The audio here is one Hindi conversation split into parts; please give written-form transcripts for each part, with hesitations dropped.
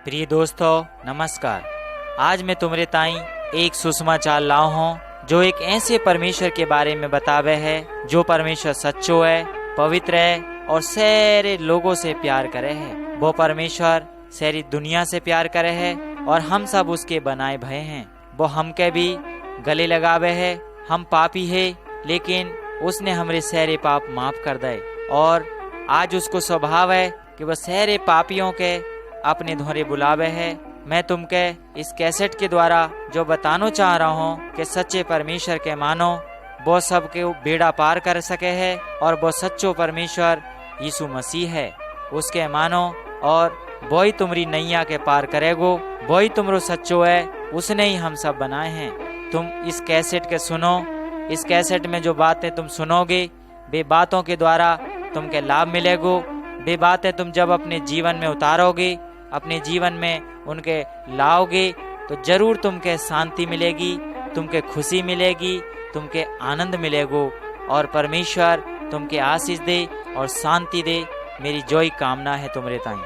प्रिय दोस्तों नमस्कार। आज मैं तुम्हारे ताई एक सुसमाचार लाओ हूँ जो एक ऐसे परमेश्वर के बारे में बतावे है जो परमेश्वर सच्चो है, पवित्र है और सारे लोगों से प्यार करे है। वो परमेश्वर सारी दुनिया से प्यार करे है और हम सब उसके बनाए भय हैं। वो हमके भी गले लगावे है। हम पापी है लेकिन उसने हमारे सारे पाप माफ कर दे और आज उसको स्वभाव है कि वह सारे पापियों के अपने द्वारे बुलावे है। मैं तुमके इस कैसेट के द्वारा जो बताना चाह रहा हूँ कि सच्चे परमेश्वर के मानो वो सबके बेड़ा पार कर सके है और वो सच्चो परमेश्वर यीशु मसीह है। उसके मानो और वो ही तुम्हारी नैया के पार करेगो। वो ही तुमरो सच्चो है, उसने ही हम सब बनाए हैं। तुम इस कैसेट के सुनो। इस कैसेट में जो बातें तुम सुनोगे वे बातों के द्वारा तुमके लाभ मिलेगो। वे बातें तुम जब अपने जीवन में उतारोगे, अपने जीवन में उनके लाओगे तो जरूर तुमके शांति मिलेगी, तुमके खुशी मिलेगी, तुमके आनंद मिलेगो और परमेश्वर तुमके आशीष दे और शांति दे। मेरी जोई कामना है तुम्हारे ताई।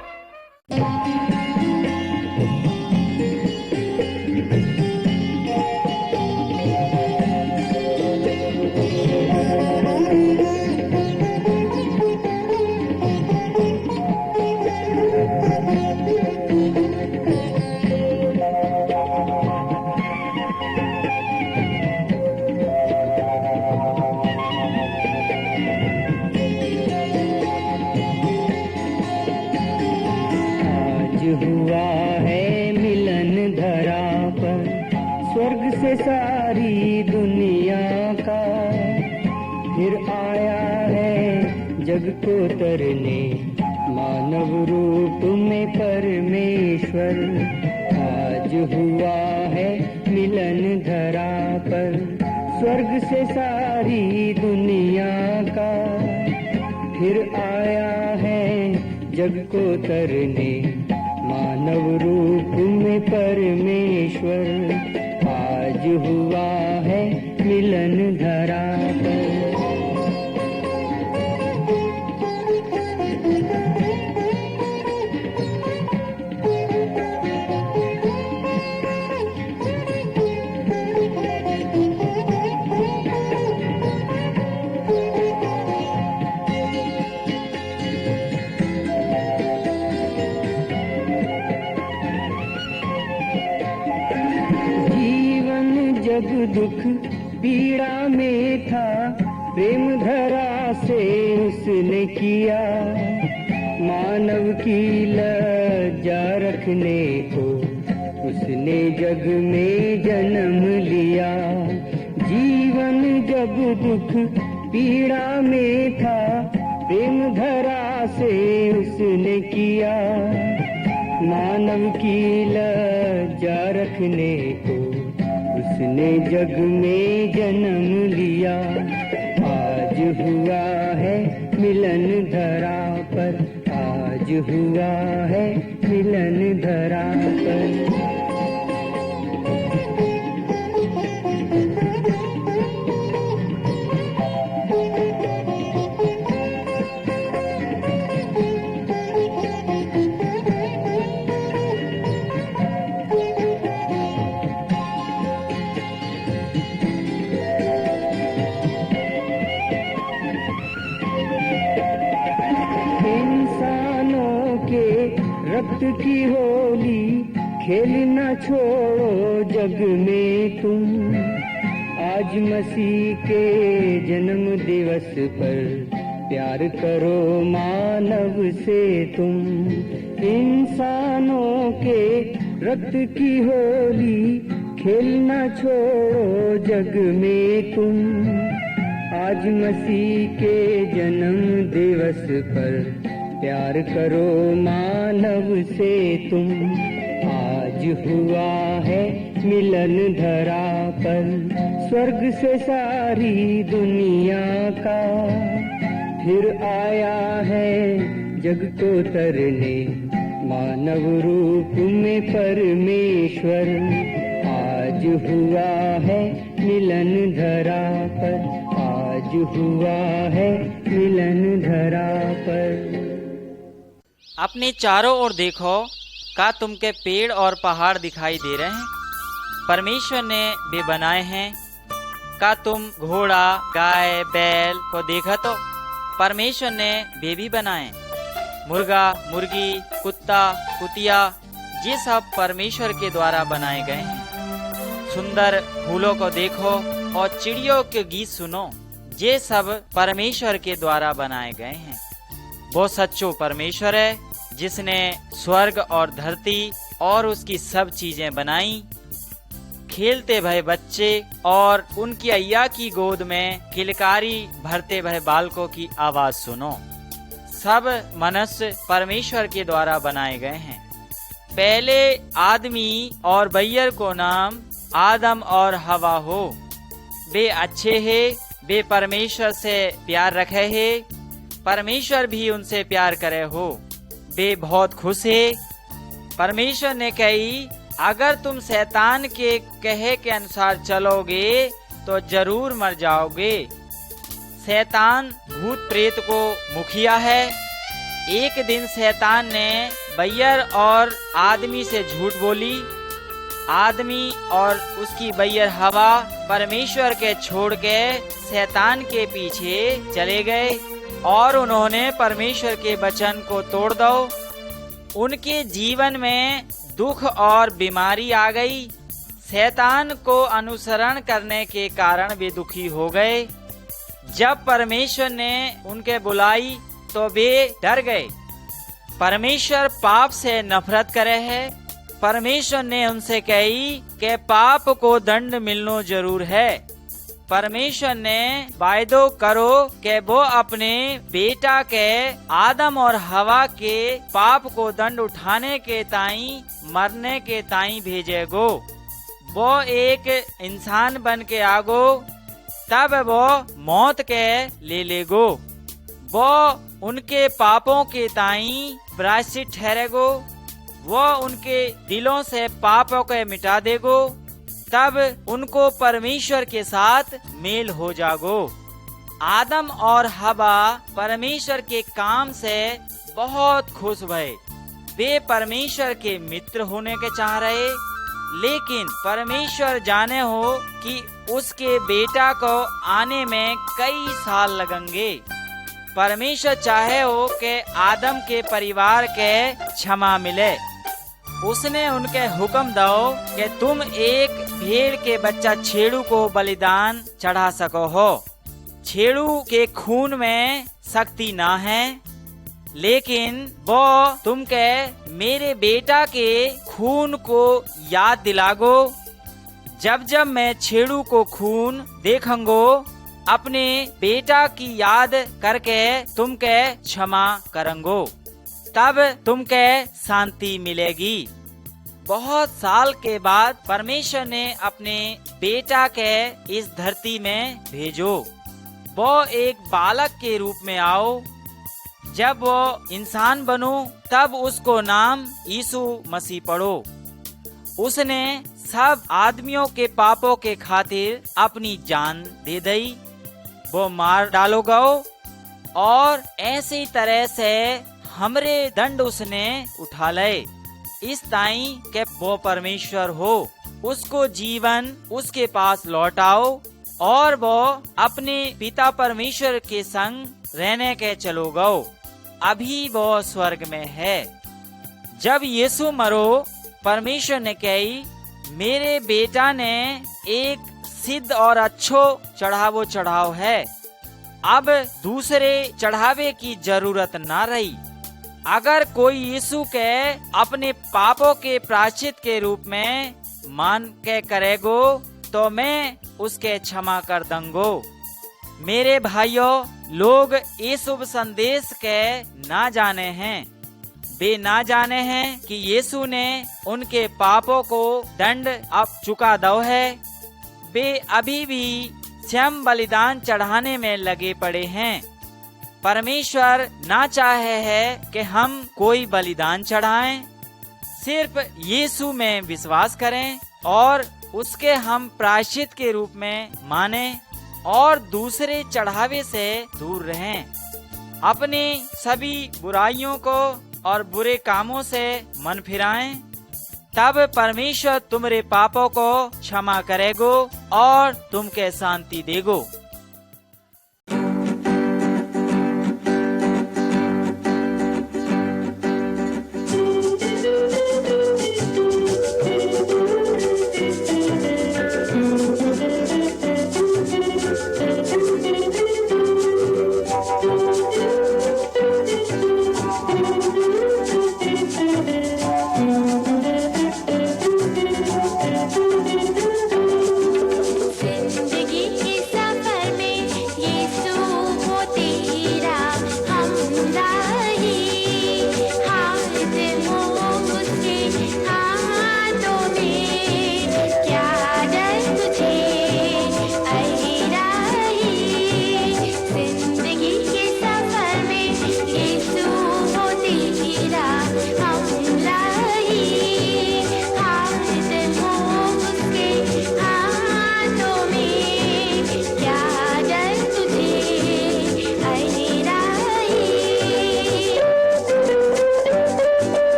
हुआ है मिलन धरा पर स्वर्ग से सारी दुनिया का, फिर आया है जग को तरने मानव रूप में परमेश्वर। आज हुआ है मिलन धरा पर स्वर्ग से सारी दुनिया का, फिर आया है जग को तरने मानव रूप में परमेश्वर। आज हुआ है मिलन धरा पर। जब दुख पीड़ा में था प्रेम धरा से उसने किया, मानव की लज्जा रखने को उसने जग में जन्म लिया। जीवन जब दुख पीड़ा में था प्रेम धरा से उसने किया, मानव की लज्जा रखने को उसने जग में जन्म लिया। आज हुआ है मिलन धरा पर, आज हुआ है मिलन धरा पर। रक्त की होली खेलना छोड़ो जग में तुम, आज मसीह के जन्म दिवस पर प्यार करो मानव से तुम। इंसानों के रक्त की होली खेलना छोड़ो जग में तुम, आज मसीह के जन्म दिवस पर प्यार करो मानव से तुम। आज हुआ है मिलन धरा पर स्वर्ग से सारी दुनिया का, फिर आया है जग को तरने मानव रूप में परमेश्वर। आज हुआ है मिलन धरा पर, आज हुआ है मिलन धरा पर। अपने चारों ओर देखो का तुमके पेड़ और पहाड़ दिखाई दे रहे हैं? परमेश्वर ने वे बनाए हैं। का तुम घोड़ा, गाय, बैल को देखा तो परमेश्वर ने वे भी बनाए। मुर्गा, मुर्गी, कुत्ता, कुतिया, ये सब परमेश्वर के द्वारा बनाए गए हैं। सुंदर फूलों को देखो और चिड़ियों के गीत सुनो, ये सब परमेश्वर के द्वारा बनाए गए हैं। वो सच्चो परमेश्वर है जिसने स्वर्ग और धरती और उसकी सब चीजें बनाई। खेलते भय बच्चे और उनकी अय्या की गोद में किलकारी भरते भय बालकों की आवाज सुनो। सब मनुष्य परमेश्वर के द्वारा बनाए गए हैं। पहले आदमी और बैयर को नाम आदम और हवा हो। वे अच्छे हैं, वे परमेश्वर से प्यार रखे हैं, परमेश्वर भी उनसे प्यार करे हो। वे बहुत खुश है। परमेश्वर ने कही, अगर तुम शैतान के कहे के अनुसार चलोगे तो जरूर मर जाओगे। शैतान भूत प्रेत को मुखिया है। एक दिन शैतान ने बैयर और आदमी से झूठ बोली। आदमी और उसकी बैयर हवा परमेश्वर के छोड़ के शैतान के पीछे चले गए और उन्होंने परमेश्वर के वचन को तोड़ दो। उनके जीवन में दुख और बीमारी आ गई। शैतान को अनुसरण करने के कारण वे दुखी हो गए। जब परमेश्वर ने उनके बुलाई तो वे डर गए। परमेश्वर पाप से नफरत करे है। परमेश्वर ने उनसे कही कि पाप को दंड मिलना जरूर है। परमेश्वर ने वायदो करो कि वो अपने बेटा के आदम और हवा के पाप को दंड उठाने के ताई मरने के ताई भेजेगो। वो एक इंसान बन के आगो, तब वो मौत के ले लेगो। वो उनके पापों के ताई प्रायश्चित ठहरेगो। वो उनके दिलों से पापों को मिटा देगो। तब उनको परमेश्वर के साथ मेल हो जागो। आदम और हवा परमेश्वर के काम से बहुत खुश भये। वे परमेश्वर के मित्र होने के चाह रहे, लेकिन परमेश्वर जाने हो कि उसके बेटा को आने में कई साल लगेंगे। परमेश्वर चाहे हो कि आदम के परिवार के क्षमा मिले। उसने उनके हुक्म दो कि तुम एक भेड़ के बच्चा छेड़ू को बलिदान चढ़ा सको हो। छेड़ू के खून में शक्ति ना है, लेकिन वो तुमके मेरे बेटा के खून को याद दिलागो। जब जब मैं छेड़ू को खून देखूंगो, अपने बेटा की याद करके तुमके क्षमा करूंगो, तब तुमके शांति मिलेगी। बहुत साल के बाद परमेश्वर ने अपने बेटा के इस धरती में भेजो। वो एक बालक के रूप में आओ। जब वो इंसान बनो तब उसको नाम यीशु मसीह पढ़ो। उसने सब आदमियों के पापों के खातिर अपनी जान दे दी। वो मार डालो गो और ऐसी तरह से हमरे दंड उसने उठा ले। इस ताई के वो परमेश्वर हो, उसको जीवन उसके पास लौटाओ और वो अपने पिता परमेश्वर के संग रहने के चलो गो। अभी वो स्वर्ग में है। जब यीशु मरो, परमेश्वर ने कही, मेरे बेटा ने एक सिद्ध और अच्छो चढ़ाव है। अब दूसरे चढ़ावे की जरूरत ना रही। अगर कोई यीशु के अपने पापों के प्रायश्चित के रूप में मान के करेगो तो मैं उसके क्षमा कर दूंगो। मेरे भाइयों, लोग इस शुभ संदेश के ना जाने हैं। वे ना जाने हैं कि यीशु ने उनके पापों को दंड अब चुका दो है। वे अभी भी स्वयं बलिदान चढ़ाने में लगे पड़े हैं। परमेश्वर ना चाहे है कि हम कोई बलिदान चढ़ाएं, सिर्फ यीशु में विश्वास करें और उसके हम प्रायश्चित के रूप में माने और दूसरे चढ़ावे से दूर रहें। अपनी सभी बुराइयों को और बुरे कामों से मन फिराएं, तब परमेश्वर तुम्हारे पापों को क्षमा करेगो और तुमके शांति देगो।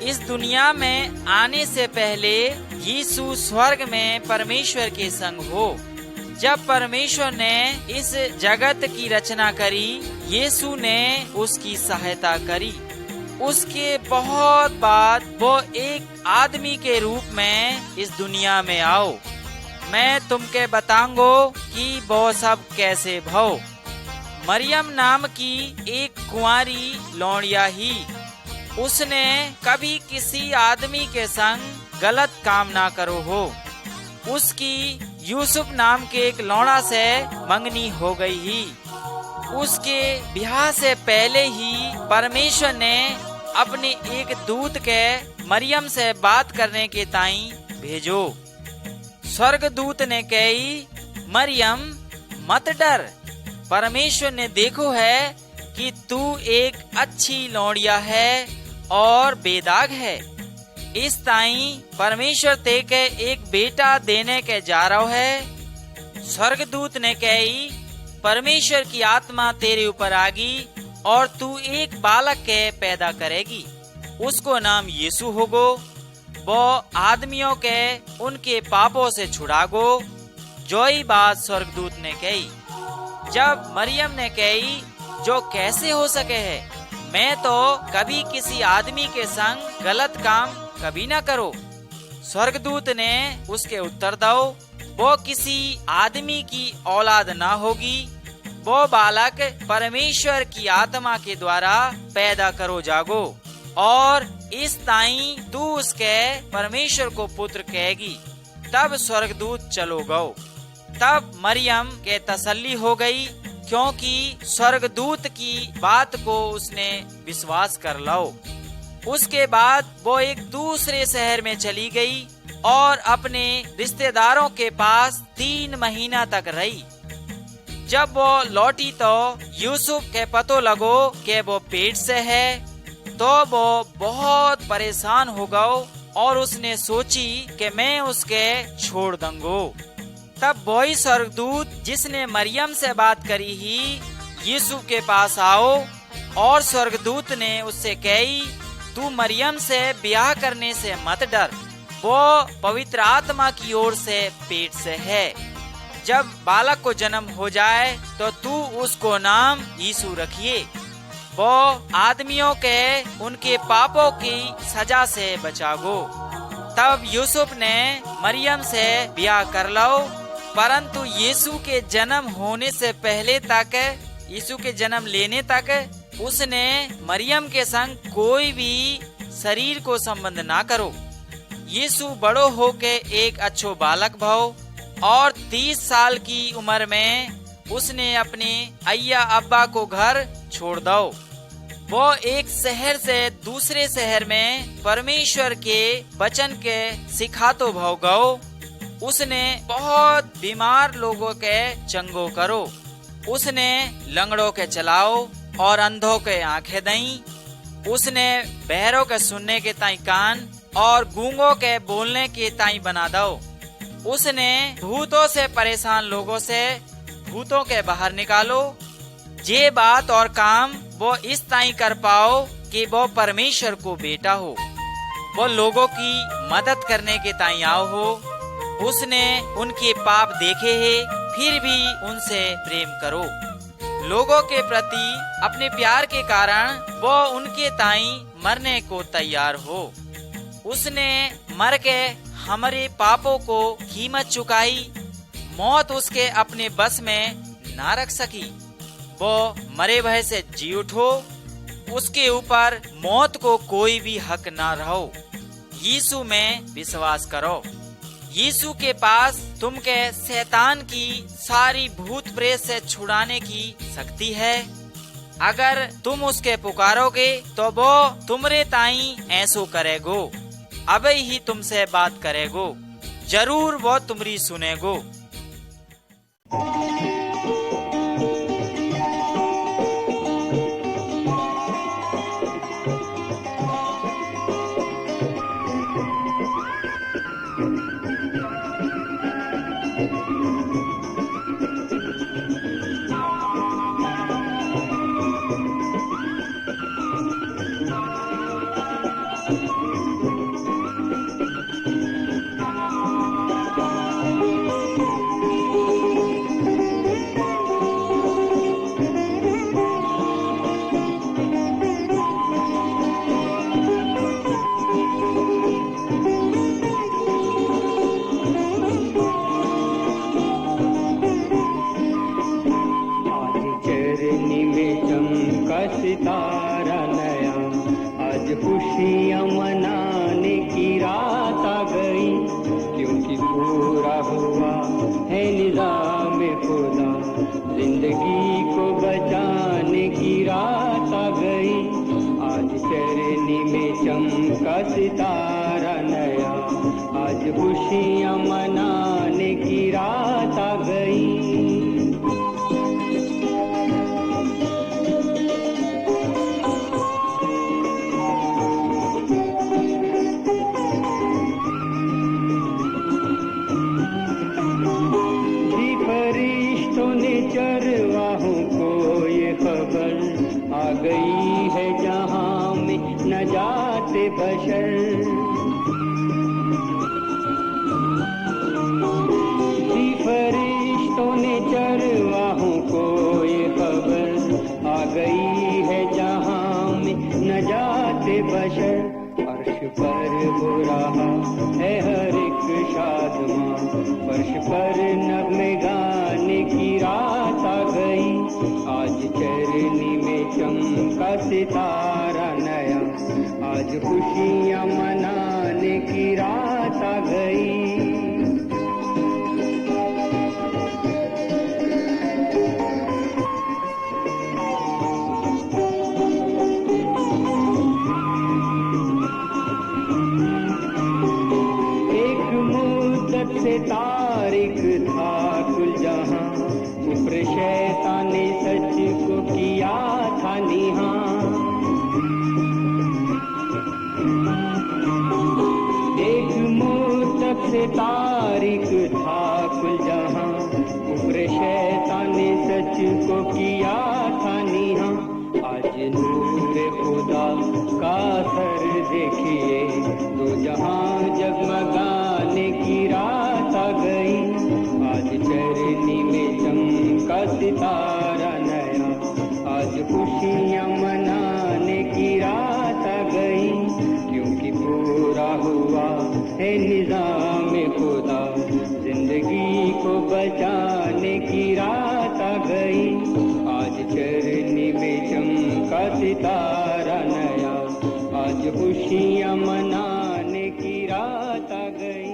इस दुनिया में आने से पहले यीशु स्वर्ग में परमेश्वर के संग हो। जब परमेश्वर ने इस जगत की रचना करी, यीशु ने उसकी सहायता करी। उसके बहुत बाद वो एक आदमी के रूप में इस दुनिया में आओ। मैं तुमके बताऊंगो कि वो सब कैसे भव। मरियम नाम की एक कुंवारी लौंडिया ही, उसने कभी किसी आदमी के संग गलत काम ना करो हो। उसकी यूसुफ नाम के एक लौंडा से मंगनी हो गई ही। उसके ब्याह से पहले ही परमेश्वर ने अपने एक दूत के मरियम से बात करने के ताई भेजो। स्वर्गदूत ने कही, मरियम मत डर, परमेश्वर ने देखो है कि तू एक अच्छी लौंडिया है और बेदाग है। इस ताई परमेश्वर ते के एक बेटा देने के जा रहा है। स्वर्गदूत ने कही, परमेश्वर की आत्मा तेरे ऊपर आगी और तू एक बालक के पैदा करेगी। उसको नाम यीशु होगो। वो आदमियों के उनके पापों से छुड़ागो। जोई बात स्वर्गदूत ने कही। जब मरियम ने कही, जो कैसे हो सके है, मैं तो कभी किसी आदमी के संग गलत काम कभी ना करो। स्वर्गदूत ने उसके उत्तर दो, वो किसी आदमी की औलाद ना होगी। वो बालक परमेश्वर की आत्मा के द्वारा पैदा करो जागो, और इस ताई तू उसके परमेश्वर को पुत्र कहेगी। तब स्वर्गदूत चलो गो। तब मरियम के तसल्ली हो गई, क्योंकि स्वर्गदूत की बात को उसने विश्वास कर लो। उसके बाद वो एक दूसरे शहर में चली गई और अपने रिश्तेदारों के पास 3 महीना तक रही। जब वो लौटी तो यूसुफ के पतो लगो कि वो पेट से है, तो वो बहुत परेशान हो गयो और उसने सोची कि मैं उसके छोड़ दूंगो। तब वही स्वर्गदूत जिसने मरियम से बात करी ही यूसुफ के पास आओ, और स्वर्गदूत ने उससे कही, तू मरियम से ब्याह करने से मत डर, वो पवित्र आत्मा की ओर से पेट से है। जब बालक को जन्म हो जाए तो तू उसको नाम यीशु रखिए। वो आदमियों के उनके पापों की सजा से बचागो। तब यूसुफ ने मरियम से ब्याह कर लो, परंतु यीशु के जन्म होने से पहले तक, यीशु के जन्म लेने तक उसने मरियम के संग कोई भी शरीर को संबंध ना करो। यीशु बड़ो होके एक अच्छो बालक भव, और 30 साल की उम्र में उसने अपने अय्या अब्बा को घर छोड़ दो। वो एक शहर से दूसरे शहर में परमेश्वर के वचन के सिखातो भव गो। उसने बहुत बीमार लोगों के चंगो करो। उसने लंगड़ों के चलाओ और अंधों के आंखें दई। उसने बहरों के सुनने के ताई कान और गूंगों के बोलने के ताई बना दो। उसने भूतों से परेशान लोगों से भूतों के बाहर निकालो। ये बात और काम वो इस ताई कर पाओ कि वो परमेश्वर को बेटा हो, वो लोगों की मदद करने के ताई आओ हो। उसने उनके पाप देखे हैं, फिर भी उनसे प्रेम करो। लोगों के प्रति अपने प्यार के कारण वो उनके ताई मरने को तैयार हो। उसने मर के हमारे पापों को कीमत चुकाई। मौत उसके अपने बस में ना रख सकी। वो मरे भय से जी उठो। उसके ऊपर मौत को कोई भी हक ना रहो। यीशु में विश्वास करो। यीशु के पास तुमके शैतान की सारी भूत प्रेत से छुड़ाने की शक्ति है। अगर तुम उसके पुकारोगे तो वो तुमरे ताई ऐसो करेगो। अबे ही तुमसे बात करेगो, जरूर वो तुम्हारी सुनेगो। सितारा नया, आज खुशियाँ मनाने की रात आ गई, क्योंकि पूरा हुआ है निज़ाम खुदा, जिंदगी को बचाने की रात आ गई। आज चरनी में चमका सितारा नया, आज खुशियाँ मनाने की रात आ गई। चरवाहों को ये खबर आ गई है, जहां में न जाते बशर। फरिश्तों ने चरवाहों को ये खबर आ गई है जहां में नजात बशर। फर्श पर हो रहा है हर एक शादमां, फर्श पर नगमे गाने की रात आ गई। आज चरनी में चमका सितारा नया, आज खुशियां मनाने की रात आ गई। से तारिक था कुल जहां, कुफ्र शैतान ने सच को किया था निहां। एक मुद्दत से तारिक था कुल जहां, कुफ्र शैतान ने सच को किया था निहां। आज नूर खुदा का सर देखिए, दो जहां जगमगाने की रात आ गई। आज चरनी में चमका सितारा नया, आज खुशियां मनाने की रात आ गई। क्योंकि पूरा हुआ है निजाम खुदा, जिंदगी को बचाने की रात आ गई। आज चरनी में चमका सितारा नया, आज खुशियां मनाने की रात आ गई।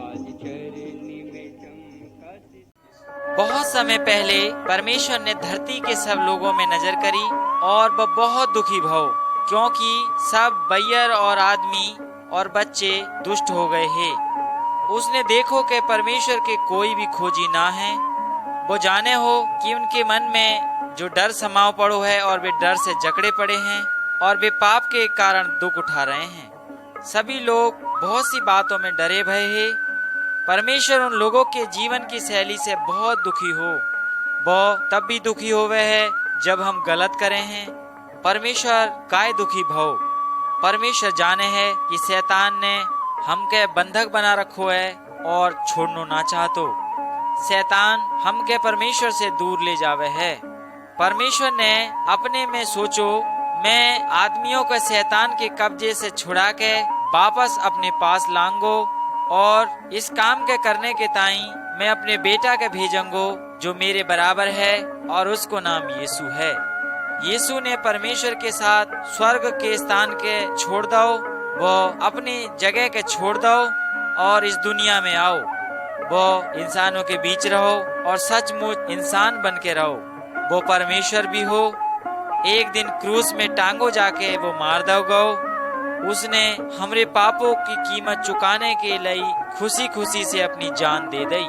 आज चरनी में चमका सितारा। बहुत समय पहले परमेश्वर ने धरती के सब लोगों में नजर करी और वह बहुत दुखी भव, क्योंकि सब बैयर और आदमी और बच्चे दुष्ट हो गए हैं। उसने देखो कि परमेश्वर के कोई भी खोजी ना है। वो जाने हो कि उनके मन में जो डर समाव पड़ो है और वे डर से जकड़े पड़े हैं और वे पाप के कारण दुख उठा रहे हैं। सभी लोग बहुत सी बातों में डरे भये हैं। परमेश्वर उन लोगों के जीवन की शैली से बहुत दुखी हो। वो तब भी दुखी होवे है जब हम गलत करें हैं। परमेश्वर काय दुखी भव। परमेश्वर जाने है कि शैतान ने हमके बंधक बना रखो है और छोड़नो ना चाहतो। शैतान हमके परमेश्वर से दूर ले जावे है। परमेश्वर ने अपने में सोचो, मैं आदमियों को शैतान के कब्जे से छुड़ा के वापस अपने पास लाऊंगो और इस काम के करने के ताई मैं अपने बेटा के भेजूंगो जो मेरे बराबर है और उसको नाम यीशु है। यीशु ने परमेश्वर के साथ स्वर्ग के स्थान के छोड़ दो, वो अपनी जगह के छोड़ दो और इस दुनिया में आओ। वो इंसानों के बीच रहो और सचमुच इंसान बन के रहो। वो परमेश्वर भी हो। एक दिन क्रूस में टांगो जाके वो मार दो गो। उसने हमरे पापों की कीमत चुकाने के लिए खुशी खुशी से अपनी जान दे दी,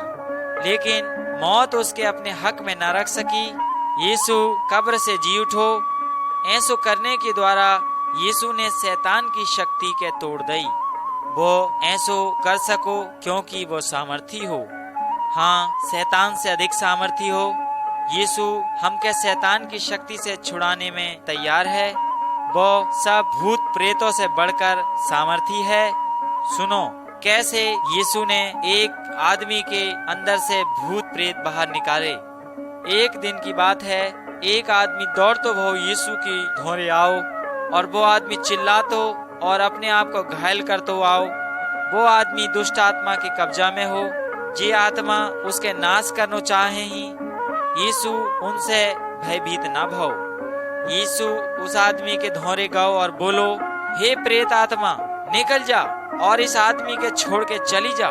लेकिन मौत उसके अपने हक में न रख सकी। यीशु कब्र से जी उठो। ऐसो करने के द्वारा यीशु ने शैतान की शक्ति के तोड़ दी। वो ऐसो कर सको क्योंकि वो सामर्थी हो। हाँ, शैतान से अधिक सामर्थी हो। यीशु हमके शैतान की शक्ति से छुड़ाने में तैयार है। वो सब भूत प्रेतों से बढ़कर सामर्थी है। सुनो कैसे यीशु ने एक आदमी के अंदर से भूत प्रेत बाहर निकाले। एक दिन की बात है, एक आदमी दौड़तो वो यीशु की धोरे आओ और वो आदमी चिल्लातो और अपने आप को घायल करतो आओ। वो आदमी दुष्ट आत्मा के कब्जा में हो। जे आत्मा उसके नाश करना चाहे ही। यीशु उनसे भयभीत न भव। यीशु उस आदमी के धोरे गओ और बोलो, हे प्रेत आत्मा निकल जा और इस आदमी के छोड़ के चली जा।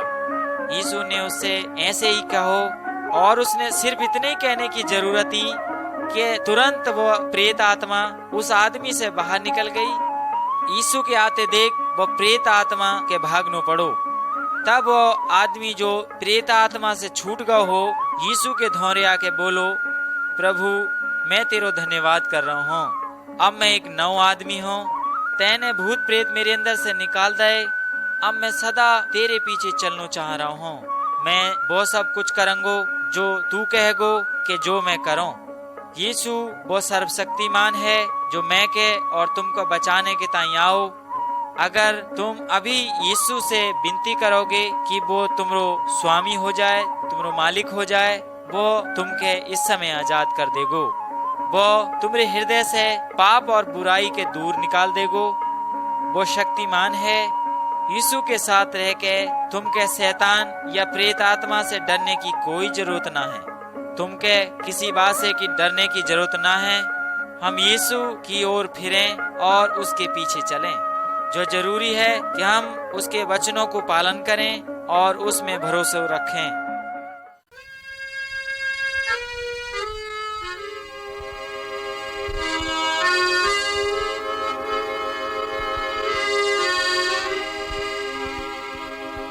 यीशु ने उससे ऐसे ही कहो और उसने सिर्फ इतने कहने की जरूरत थी कि तुरंत वो प्रेत आत्मा उस आदमी से बाहर निकल गई। यीशु के आते देख वो प्रेत आत्मा के भागनो पड़ो। तब वो आदमी जो प्रेत आत्मा से छूट गया हो यीशु के धोरे आके बोलो, प्रभु मैं तेरो धन्यवाद कर रहा हूँ। अब मैं एक नौ आदमी हूँ। तैने भूत प्रेत मेरे अंदर से निकाल दे। अब मैं सदा तेरे पीछे चलना चाह रहा हूँ। मैं वो सब कुछ करूँगो जो तू कहेगो कि जो मैं करूँ। यीशु वो सर्वशक्तिमान है जो मैं के और तुमको बचाने के ताई आओ। अगर तुम अभी यीशु से विनती करोगे कि वो तुमरो स्वामी हो जाए, तुमरो मालिक हो जाए, वो तुमके इस समय आजाद कर देगो। वो तुम्हारे हृदय से पाप और बुराई के दूर निकाल देगो। वो शक्तिमान है। यीशु के साथ रह के तुमके शैतान या प्रेत आत्मा से डरने की कोई जरूरत ना है। तुमके किसी बात से की डरने की जरूरत ना है। हम यीशु की ओर फिरें और उसके पीछे चलें। जो जरूरी है कि हम उसके वचनों को पालन करें और उसमें भरोसा रखें।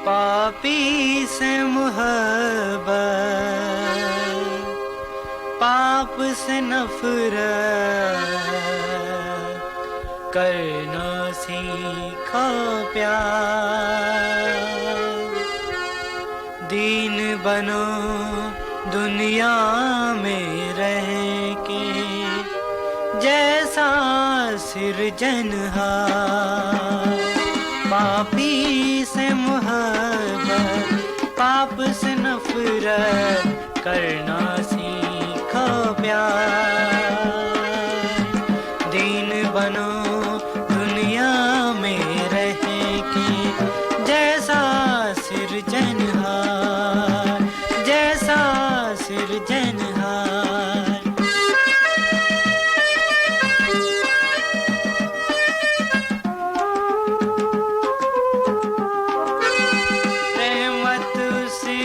पापी से मोहब्बत, पाप से नफरत, करना सीखा प्यार। दीन बनो दुनिया में रह के, जैसा सिरजनहार। पापी से मोहब्बत, पाप से नफरत, करना सीखो प्यार। दीन बनो दुनिया में रह के, जैसा सिरजनहार, जैसा सिरजनहार।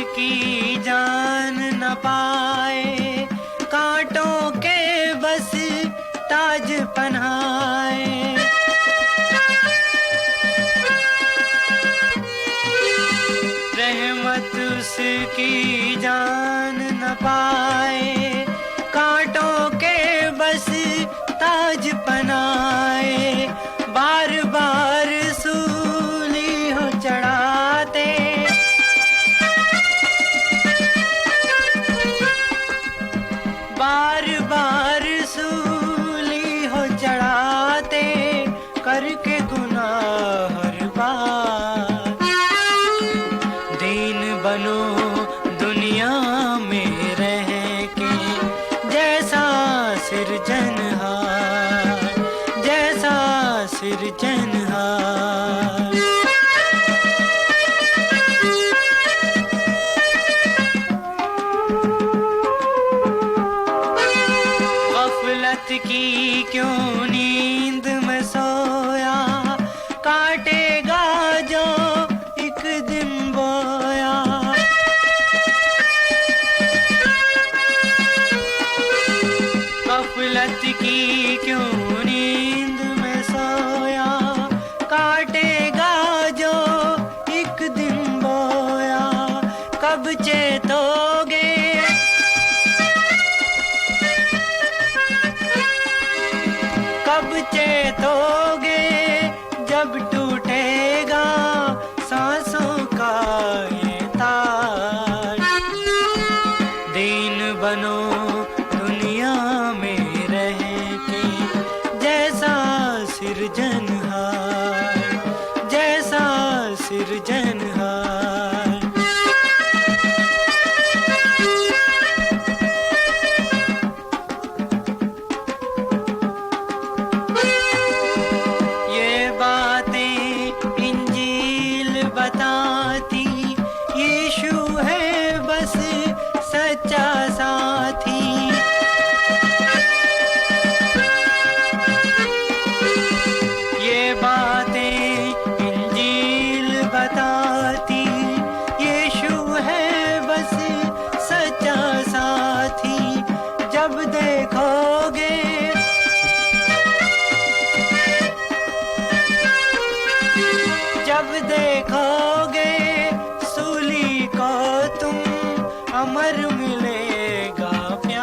की जान न पाए, कांटों के बस ताज पहनाए। रहमत उसकी जान न पाए, कांटों के बस ताज पहनाए। बार बार सूली हो चढ़ाते, बार बार सूली हो चढ़ाते, करके गुनाह हर बार। दीन बनो दुनिया में रह के, जैसा सिरजनहार, जैसा सिरजनहार। की क्यों नींद में सोया, काटेगा जो एक दिन बोया। गफलत की क्यों नींद में सोया, काटेगा जो एक दिन बोया। कब चेतोगे, कब चेतोगे, जब टूटेगा सांसों का ये तार। दीन बनो दुनिया में रह के, जैसा सिरजनहार, जैसा सिरजनहार। बताती यीशु है बस सच्चा साथी। ये बातें इंजील बताती, यीशु है बस सच्चा साथी। जब देखोगे, जब देखोगे सूली को तुम, अमर मिलेगा प्यार।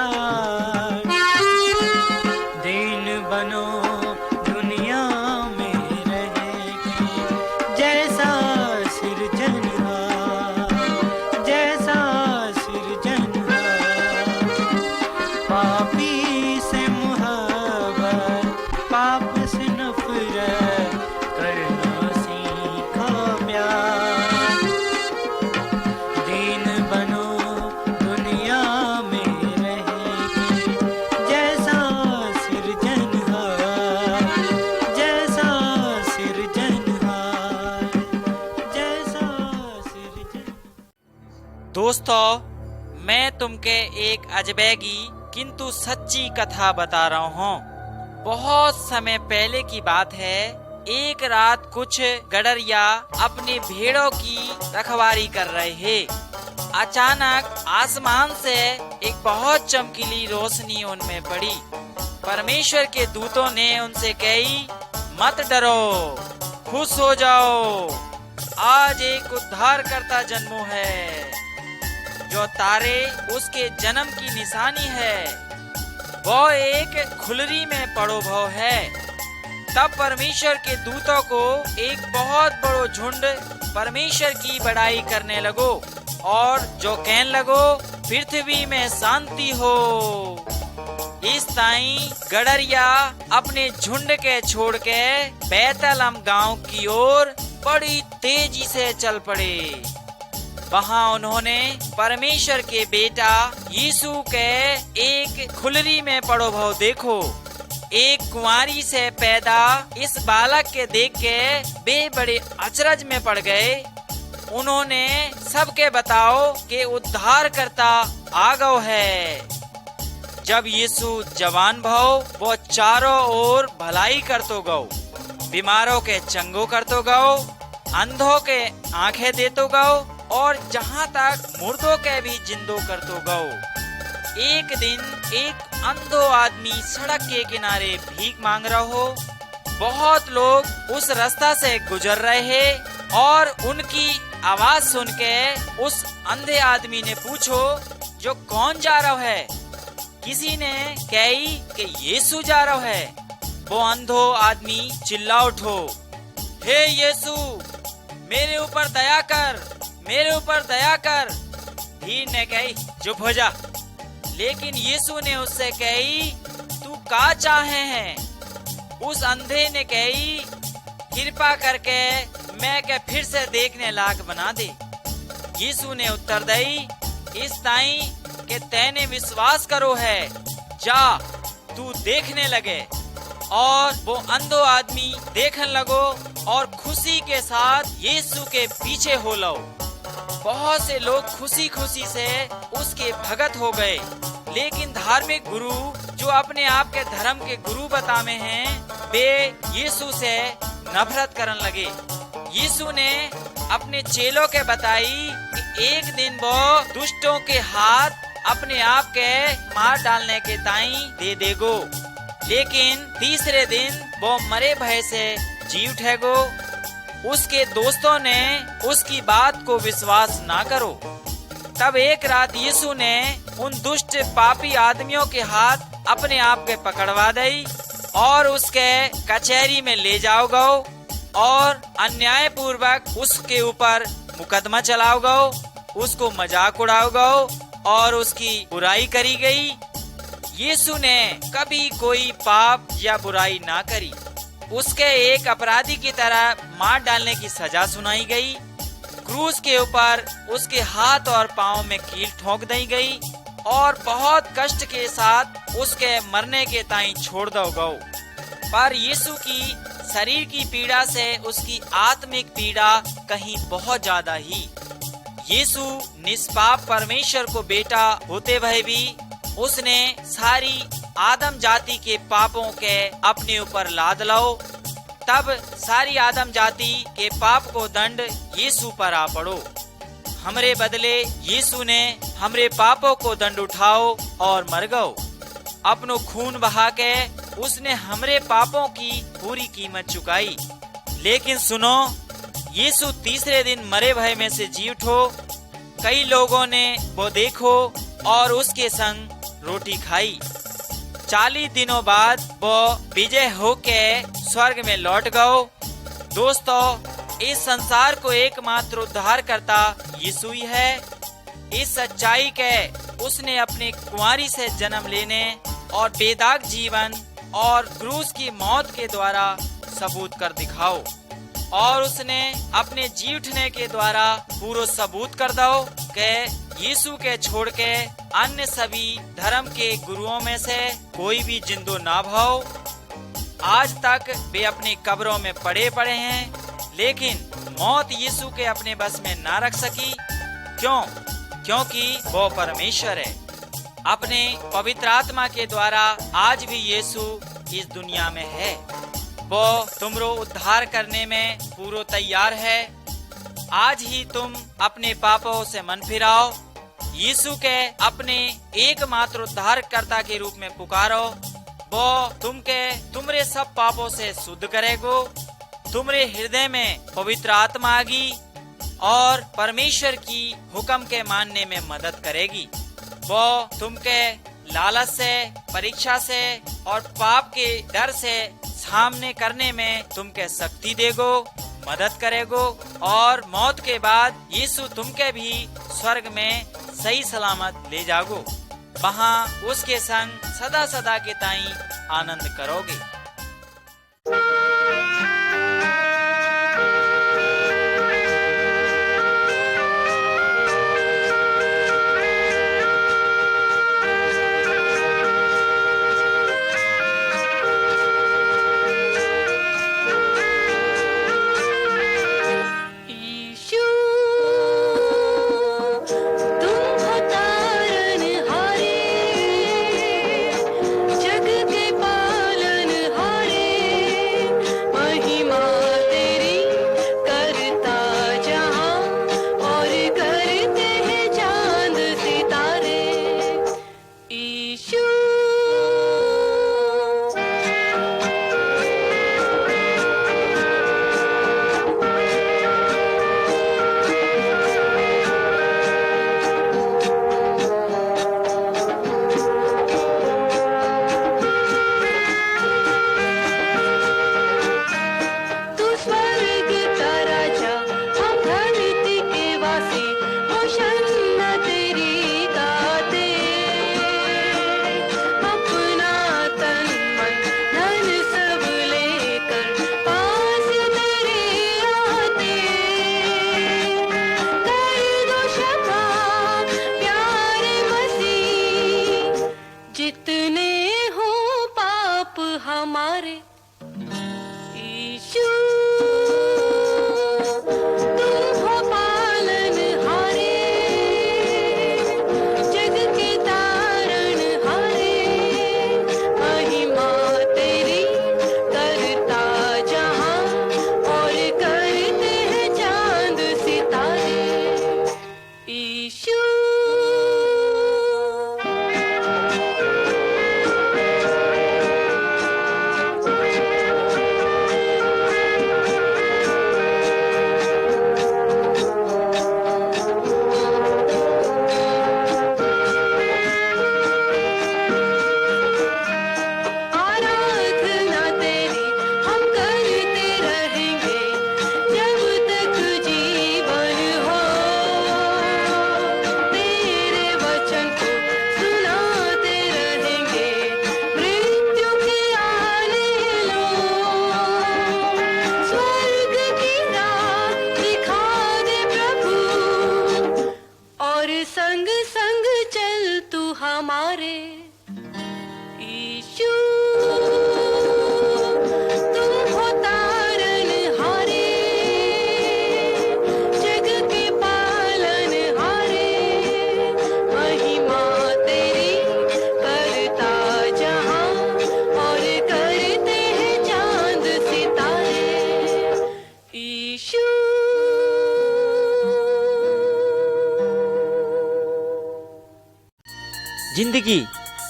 दोस्तों, मैं तुमके एक अजबेगी किंतु सच्ची कथा बता रहा हूँ। बहुत समय पहले की बात है। एक रात कुछ गडरिया अपने भेड़ों की रखवाली कर रहे हैं। अचानक आसमान से एक बहुत चमकीली रोशनी उनमें पड़ी। परमेश्वर के दूतों ने उनसे कही, मत डरो, खुश हो जाओ, आज एक उद्धारकर्ता जन्मो है, जो तारे उसके जन्म की निशानी है, वो एक खुलरी में पड़ो भव है। तब परमेश्वर के दूतों को एक बहुत बड़ो झुंड परमेश्वर की बड़ाई करने लगो और जो कहने लगो, पृथ्वी में शांति हो। इस ताई गडरिया अपने झुंड के छोड़ के बैतलहम गांव की ओर बड़ी तेजी से चल पड़े। वहाँ उन्होंने परमेश्वर के बेटा यीशु के एक खुलरी में पड़ो भव देखो। एक कुंवारी से पैदा इस बालक के देख के वे बड़े अचरज में पड़ गए। उन्होंने सबके बताओ कि उद्धारकर्ता आ गयो है। जब यीशु जवान भव, वो चारों ओर भलाई करतो गयो, बीमारों के चंगो करतो गयो, अंधों के आंखें देतो गयो और जहाँ तक मुर्दों के भी जिंदो करतो गयो। एक दिन एक अंधो आदमी सड़क के किनारे भीख मांग रहा हो। बहुत लोग उस रास्ता से गुजर रहे हैं और उनकी आवाज सुन के उस अंधे आदमी ने पूछो, जो कौन जा रहा है? किसी ने कही कि यीशु जा रहा है। वो अंधो आदमी चिल्ला उठो, हे यीशु, मेरे ऊपर दया कर, मेरे ऊपर दया कर। भीड़ ने कही, चुप हो जा। लेकिन यीशु ने उससे कही, तू का चाहे है? उस अंधे ने कही, कृपा करके मैं के फिर से देखने लायक बना दे। यीशु ने उत्तर दई, इस ताई के तैने विश्वास करो है, जा तू देखने लगे। और वो अंधो आदमी देखने लगो और खुशी के साथ यीशु के पीछे हो लो। बहुत से लोग खुशी खुशी से उसके भगत हो गए। लेकिन धार्मिक गुरु जो अपने आप के धर्म के गुरु बतावे हैं, वे यीशु से नफरत करने लगे। यीशु ने अपने चेलों के बताई कि एक दिन वो दुष्टों के हाथ अपने आप के मार डालने के ताई दे देगो, लेकिन तीसरे दिन वो मरे भय से जी उठेगो। उसके दोस्तों ने उसकी बात को विश्वास ना करो। तब एक रात यीशु ने उन दुष्ट पापी आदमियों के हाथ अपने आप के पकड़वा दी और उसके कचहरी में ले जाओ गो और अन्याय पूर्वक उसके ऊपर मुकदमा चलाओ गो, उसको मजाक उड़ाओ गो और उसकी बुराई करी गई। यीशु ने कभी कोई पाप या बुराई ना करी। उसके एक अपराधी की तरह मार डालने की सजा सुनाई गई। क्रूस के ऊपर उसके हाथ और पांव में कील ठोक दी गई और बहुत कष्ट के साथ उसके मरने के ताई छोड़ दो गो। पर यीशु की शरीर की पीड़ा से उसकी आत्मिक पीड़ा कहीं बहुत ज्यादा ही। यीशु निष्पाप परमेश्वर को बेटा होते हुए भी उसने सारी आदम जाति के पापों के अपने ऊपर लाद लो। तब सारी आदम जाति के पाप को दंड यीशु पर आ पड़ो। हमरे बदले यीशु ने हमरे पापों को दंड उठाओ और मर गओ। अपनो खून बहा के उसने हमरे पापों की पूरी कीमत चुकाई। लेकिन सुनो, यीशु तीसरे दिन मरे भय में से जी उठो। कई लोगों ने वो देखो और उसके संग रोटी खाई। 40 दिनों बाद वो विजय होके स्वर्ग में लौट गओ। दोस्तों, इस संसार को एकमात्र उद्धारकर्ता यीशु ही है। इस सच्चाई के उसने अपनी कुंवारी से जन्म लेने और बेदाग जीवन और क्रूस की मौत के द्वारा सबूत कर दिखाओ। और उसने अपने जी उठने के द्वारा पूरा सबूत कर दो कि यीशु के छोड़ के अन्य सभी धर्म के गुरुओं में से कोई भी जिंदो ना भाओ। आज तक वे अपनी कब्रों में पड़े हैं, लेकिन मौत यीशु के अपने बस में ना रख सकी। क्यों? क्योंकि वो परमेश्वर है। अपने पवित्र आत्मा के द्वारा आज भी यीशु इस दुनिया में है। वो तुमरो उद्धार करने में पूरा तैयार है। आज ही तुम अपने पापों से मन फिराओ, यीशु के अपने एकमात्र उद्धारकर्ता के रूप में पुकारो। वो तुम्हारे सब पापों से शुद्ध करेगो। तुम्हारे हृदय में पवित्र आत्मा आगी और परमेश्वर की हुक्म के मानने में मदद करेगी। वो तुमके लालच से, परीक्षा से और पाप के डर से सामने करने में तुमके शक्ति देगो, मदद करेगो और मौत के बाद यीशु तुमके भी स्वर्ग में सही सलामत ले जागो। वहाँ उसके संग सदा सदा के ताई आनंद करोगे।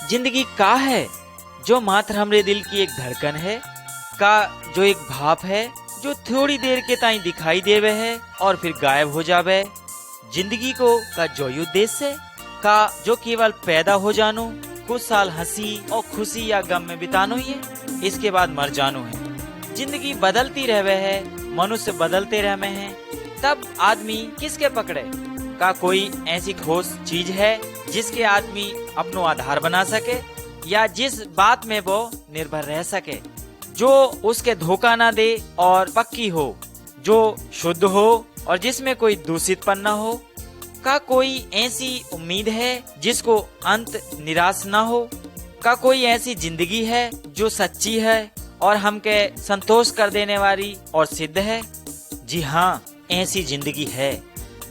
जिंदगी का है जो मात्र हमरे दिल की एक धड़कन है, का जो एक भाप है जो थोड़ी देर के ताई दिखाई देवे है और फिर गायब हो जावे। जिंदगी को का जो उद्देश्य है, का जो केवल पैदा हो जानो, कुछ साल हंसी और खुशी या गम में बितानो ही है, इसके बाद मर जानो है। जिंदगी बदलती रहवे है, मनुष्य बदलते रहवे हैं, तब आदमी किसके पकड़े? का कोई ऐसी ठोस चीज है जिसके आदमी अपनो आधार बना सके या जिस बात में वो निर्भर रह सके, जो उसके धोखा ना दे और पक्की हो, जो शुद्ध हो और जिसमें कोई दूषितपन न हो? का कोई ऐसी उम्मीद है जिसको अंत निराश न हो? का कोई ऐसी जिंदगी है जो सच्ची है और हमके संतोष कर देने वाली और सिद्ध है? जी हाँ, ऐसी जिंदगी है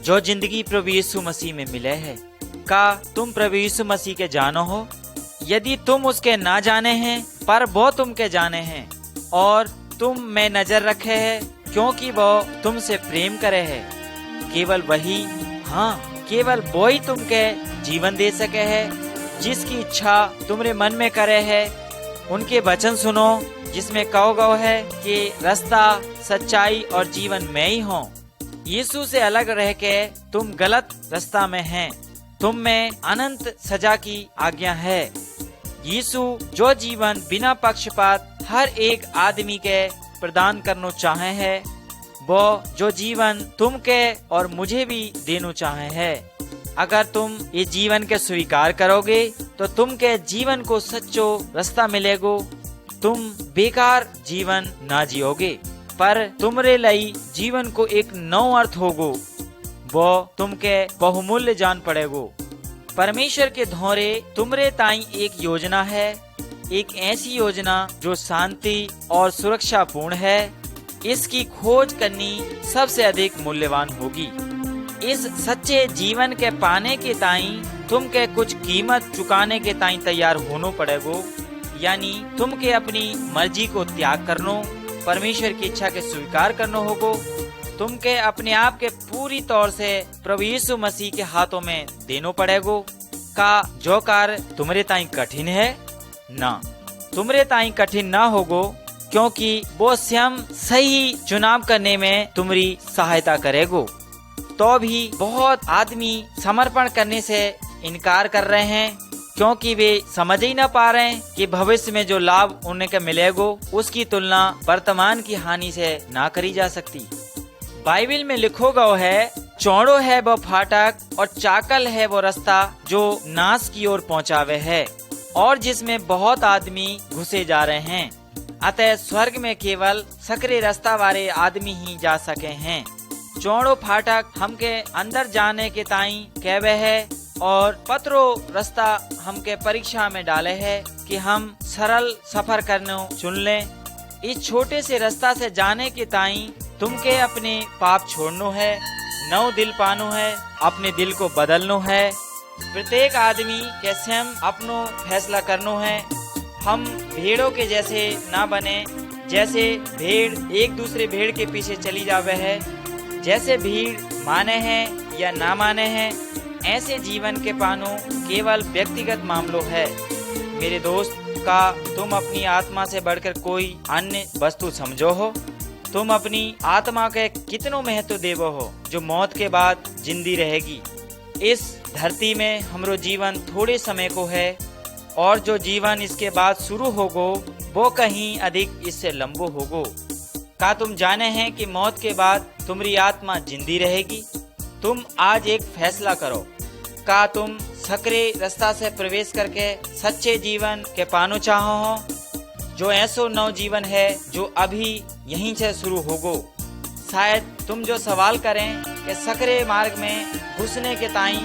जो जिंदगी प्रभु यीशु मसीह में मिले है। का तुम प्रभु यीशु मसीह के जानो हो? यदि तुम उसके ना जाने हैं पर वो तुम के जाने हैं और तुम में नजर रखे है, क्योंकि वो तुमसे प्रेम करे है। केवल वही, हाँ केवल वो ही तुमके जीवन दे सके है, जिसकी इच्छा तुम्हारे मन में करे है। उनके वचन सुनो जिसमें कहो गो है कि रास्ता, सच्चाई और जीवन मैं ही हूँ। यीशु से अलग रह के तुम गलत रास्ता में हैं। तुम में अनंत सजा की आज्ञा है। यीशु जो जीवन बिना पक्षपात हर एक आदमी के प्रदान करना चाहे है, वो जो जीवन तुम के और मुझे भी देना चाहे है। अगर तुम ये जीवन के स्वीकार करोगे तो तुम के जीवन को सच्चो रास्ता मिलेगो। तुम बेकार जीवन ना जियोगे, पर तुमरे लिए जीवन को एक नौ अर्थ होगो। वो तुमके बहुमूल्य जान पड़ेगो। परमेश्वर के धोरे तुमरे ताई एक योजना है, एक ऐसी योजना जो शांति और सुरक्षा पूर्ण है। इसकी खोज करनी सबसे अधिक मूल्यवान होगी। इस सच्चे जीवन के पाने के ताई तुम के कुछ कीमत चुकाने के ताई तैयार होना पड़ेगो। यानी तुम के अपनी मर्जी को त्याग करनो, परमेश्वर की इच्छा के स्वीकार करना होगो। तुम के अपने आप के पूरी तौर से प्रभु यीशु मसीह के हाथों में देनो पड़ेगो। का जो कार्य तुम्हारे ताई कठिन है ना, तुम्हारे ताई कठिन ना होगो, क्योंकि वो स्वयं सही चुनाव करने में तुम्हारी सहायता करेगो। तो भी बहुत आदमी समर्पण करने से इनकार कर रहे हैं, क्योंकि वे समझ ही ना पा रहे हैं कि भविष्य में जो लाभ उन्हें मिलेगो उसकी तुलना वर्तमान की हानि से ना करी जा सकती। बाइबल में लिखो गयो है, चौड़ो है वो फाटक और चाकल है वो रास्ता जो नाश की ओर पहुँचावे है, और जिसमें बहुत आदमी घुसे जा रहे हैं। अतः स्वर्ग में केवल सकरे रास्ता वाले आदमी ही जा सके हैं। चौड़ो फाटक हमके अंदर जाने के ताई कहवे है, और पत्रो रास्ता हमके परीक्षा में डाले है कि हम सरल सफर करने चुन लें। इस छोटे से रास्ता से जाने के ताई तुमके अपने पाप छोड़नो है, नौ दिल पानो है, अपने दिल को बदलनो है। प्रत्येक आदमी के स्वयं अपनो फैसला करनो है। हम भेड़ों के जैसे ना बने, जैसे भेड़ एक दूसरे भेड़ के पीछे चली जावे है। जैसे भीड़ माने हैं या ना माने हैं, ऐसे जीवन के पानो केवल व्यक्तिगत मामलों है। मेरे दोस्त, का तुम अपनी आत्मा से बढ़कर कोई अन्य वस्तु समझो हो? तुम अपनी आत्मा के कितनो महत्व देवो हो, जो मौत के बाद जिंदी रहेगी। इस धरती में हमरो जीवन थोड़े समय को है, और जो जीवन इसके बाद शुरू होगो वो कहीं अधिक इससे लंबो होगो। का तुम जाने हैं कि मौत के बाद तुम्हारी आत्मा जिंदी रहेगी? तुम आज एक फैसला करो। का तुम सकरे रास्ता से प्रवेश करके सच्चे जीवन के पानो चाहो हो, जो ऐसो नव जीवन है जो अभी यहीं से शुरू होगो। शायद तुम जो सवाल करें कि सकरे मार्ग में घुसने के ताई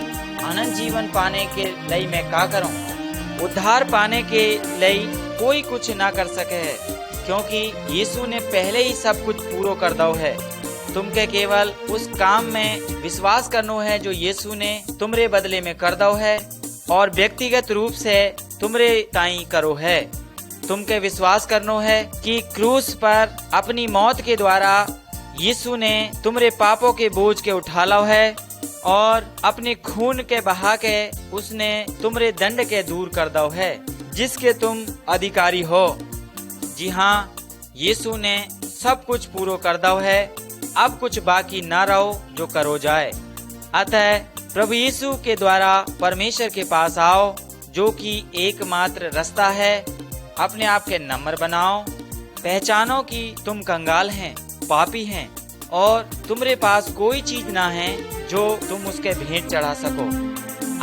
अनंत जीवन पाने के लिए मैं क्या करूं? उद्धार पाने के लिए कोई कुछ ना कर सके है, क्योंकि यीशु ने पहले ही सब कुछ पूरा कर दो है। तुमके केवल उस काम में विश्वास करनो है जो यीशु ने तुमरे बदले में कर दो है, और व्यक्तिगत रूप से तुमरे ताई करो है। तुमके विश्वास करनो है कि क्रूस पर अपनी मौत के द्वारा यीशु ने तुमरे पापों के बोझ के उठा लो है, और अपने खून के बहा के उसने तुमरे दंड के दूर कर दो है, जिसके तुम अधिकारी हो। जी हाँ, यीशु ने सब कुछ पूरा कर दो है। अब कुछ बाकी ना रहो जो करो जाए। अतः प्रभु यीशु के द्वारा परमेश्वर के पास आओ, जो कि एकमात्र रास्ता है। अपने आप के नम्र बनाओ, पहचानो कि तुम कंगाल हैं, पापी हैं, और तुम्हारे पास कोई चीज ना है जो तुम उसके भेंट चढ़ा सको।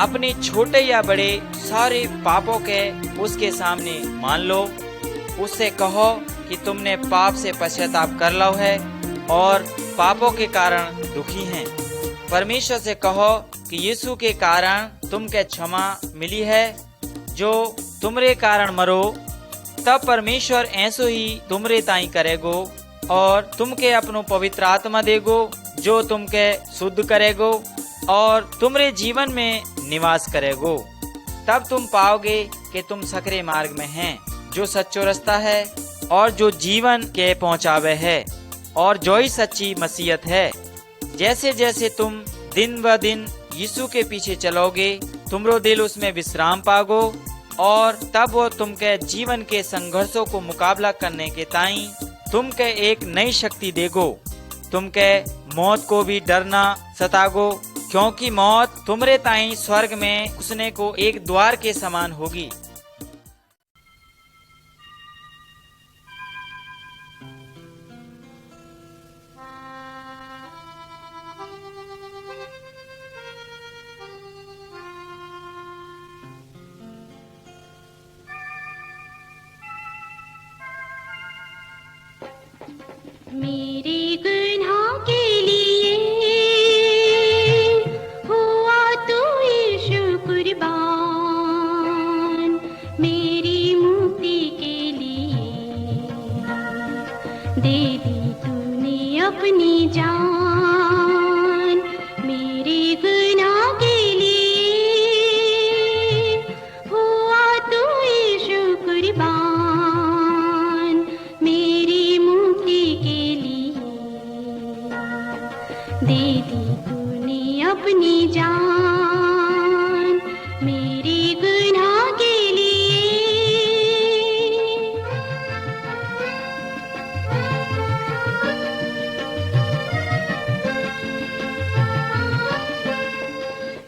अपने छोटे या बड़े सारे पापों के उसके सामने मान लो। उससे कहो कि तुमने पाप से पश्चाताप कर लो है और पापों के कारण दुखी हैं। परमेश्वर से कहो कि यीशु के कारण तुमके क्षमा मिली है, जो तुमरे कारण मरो। तब परमेश्वर ऐसो ही तुमरे ताई करेगो, और तुमके अपनो पवित्र आत्मा देगो, जो तुमके शुद्ध करेगो और तुम्हारे जीवन में निवास करेगो। तब तुम पाओगे कि तुम सकरे मार्ग में हैं, जो सच्चो रास्ता है और जो जीवन के पहुँचावे है, और जो ही सच्ची मसीहत है। जैसे जैसे तुम दिन ब दिन यीशु के पीछे चलोगे, तुमरो दिल उसमें विश्राम पागो, और तब वो तुमके जीवन के संघर्षों को मुकाबला करने के ताई तुमके एक नई शक्ति देगो। तुमके मौत को भी डरना सतागो, क्योंकि मौत तुमरे ताई स्वर्ग में घुसने को एक द्वार के समान होगी। मेरे गुनाह के लिए हुआ तू यीशु कुर्बान, मेरी मुक्ति के लिए दे दी तूने अपनी जान। मेरे गुनाह के लिए हुआ तू यीशु कुर्बान, मेरी मुक्ति के दे दी तूने अपनी जान। मेरे गुनाह के लिए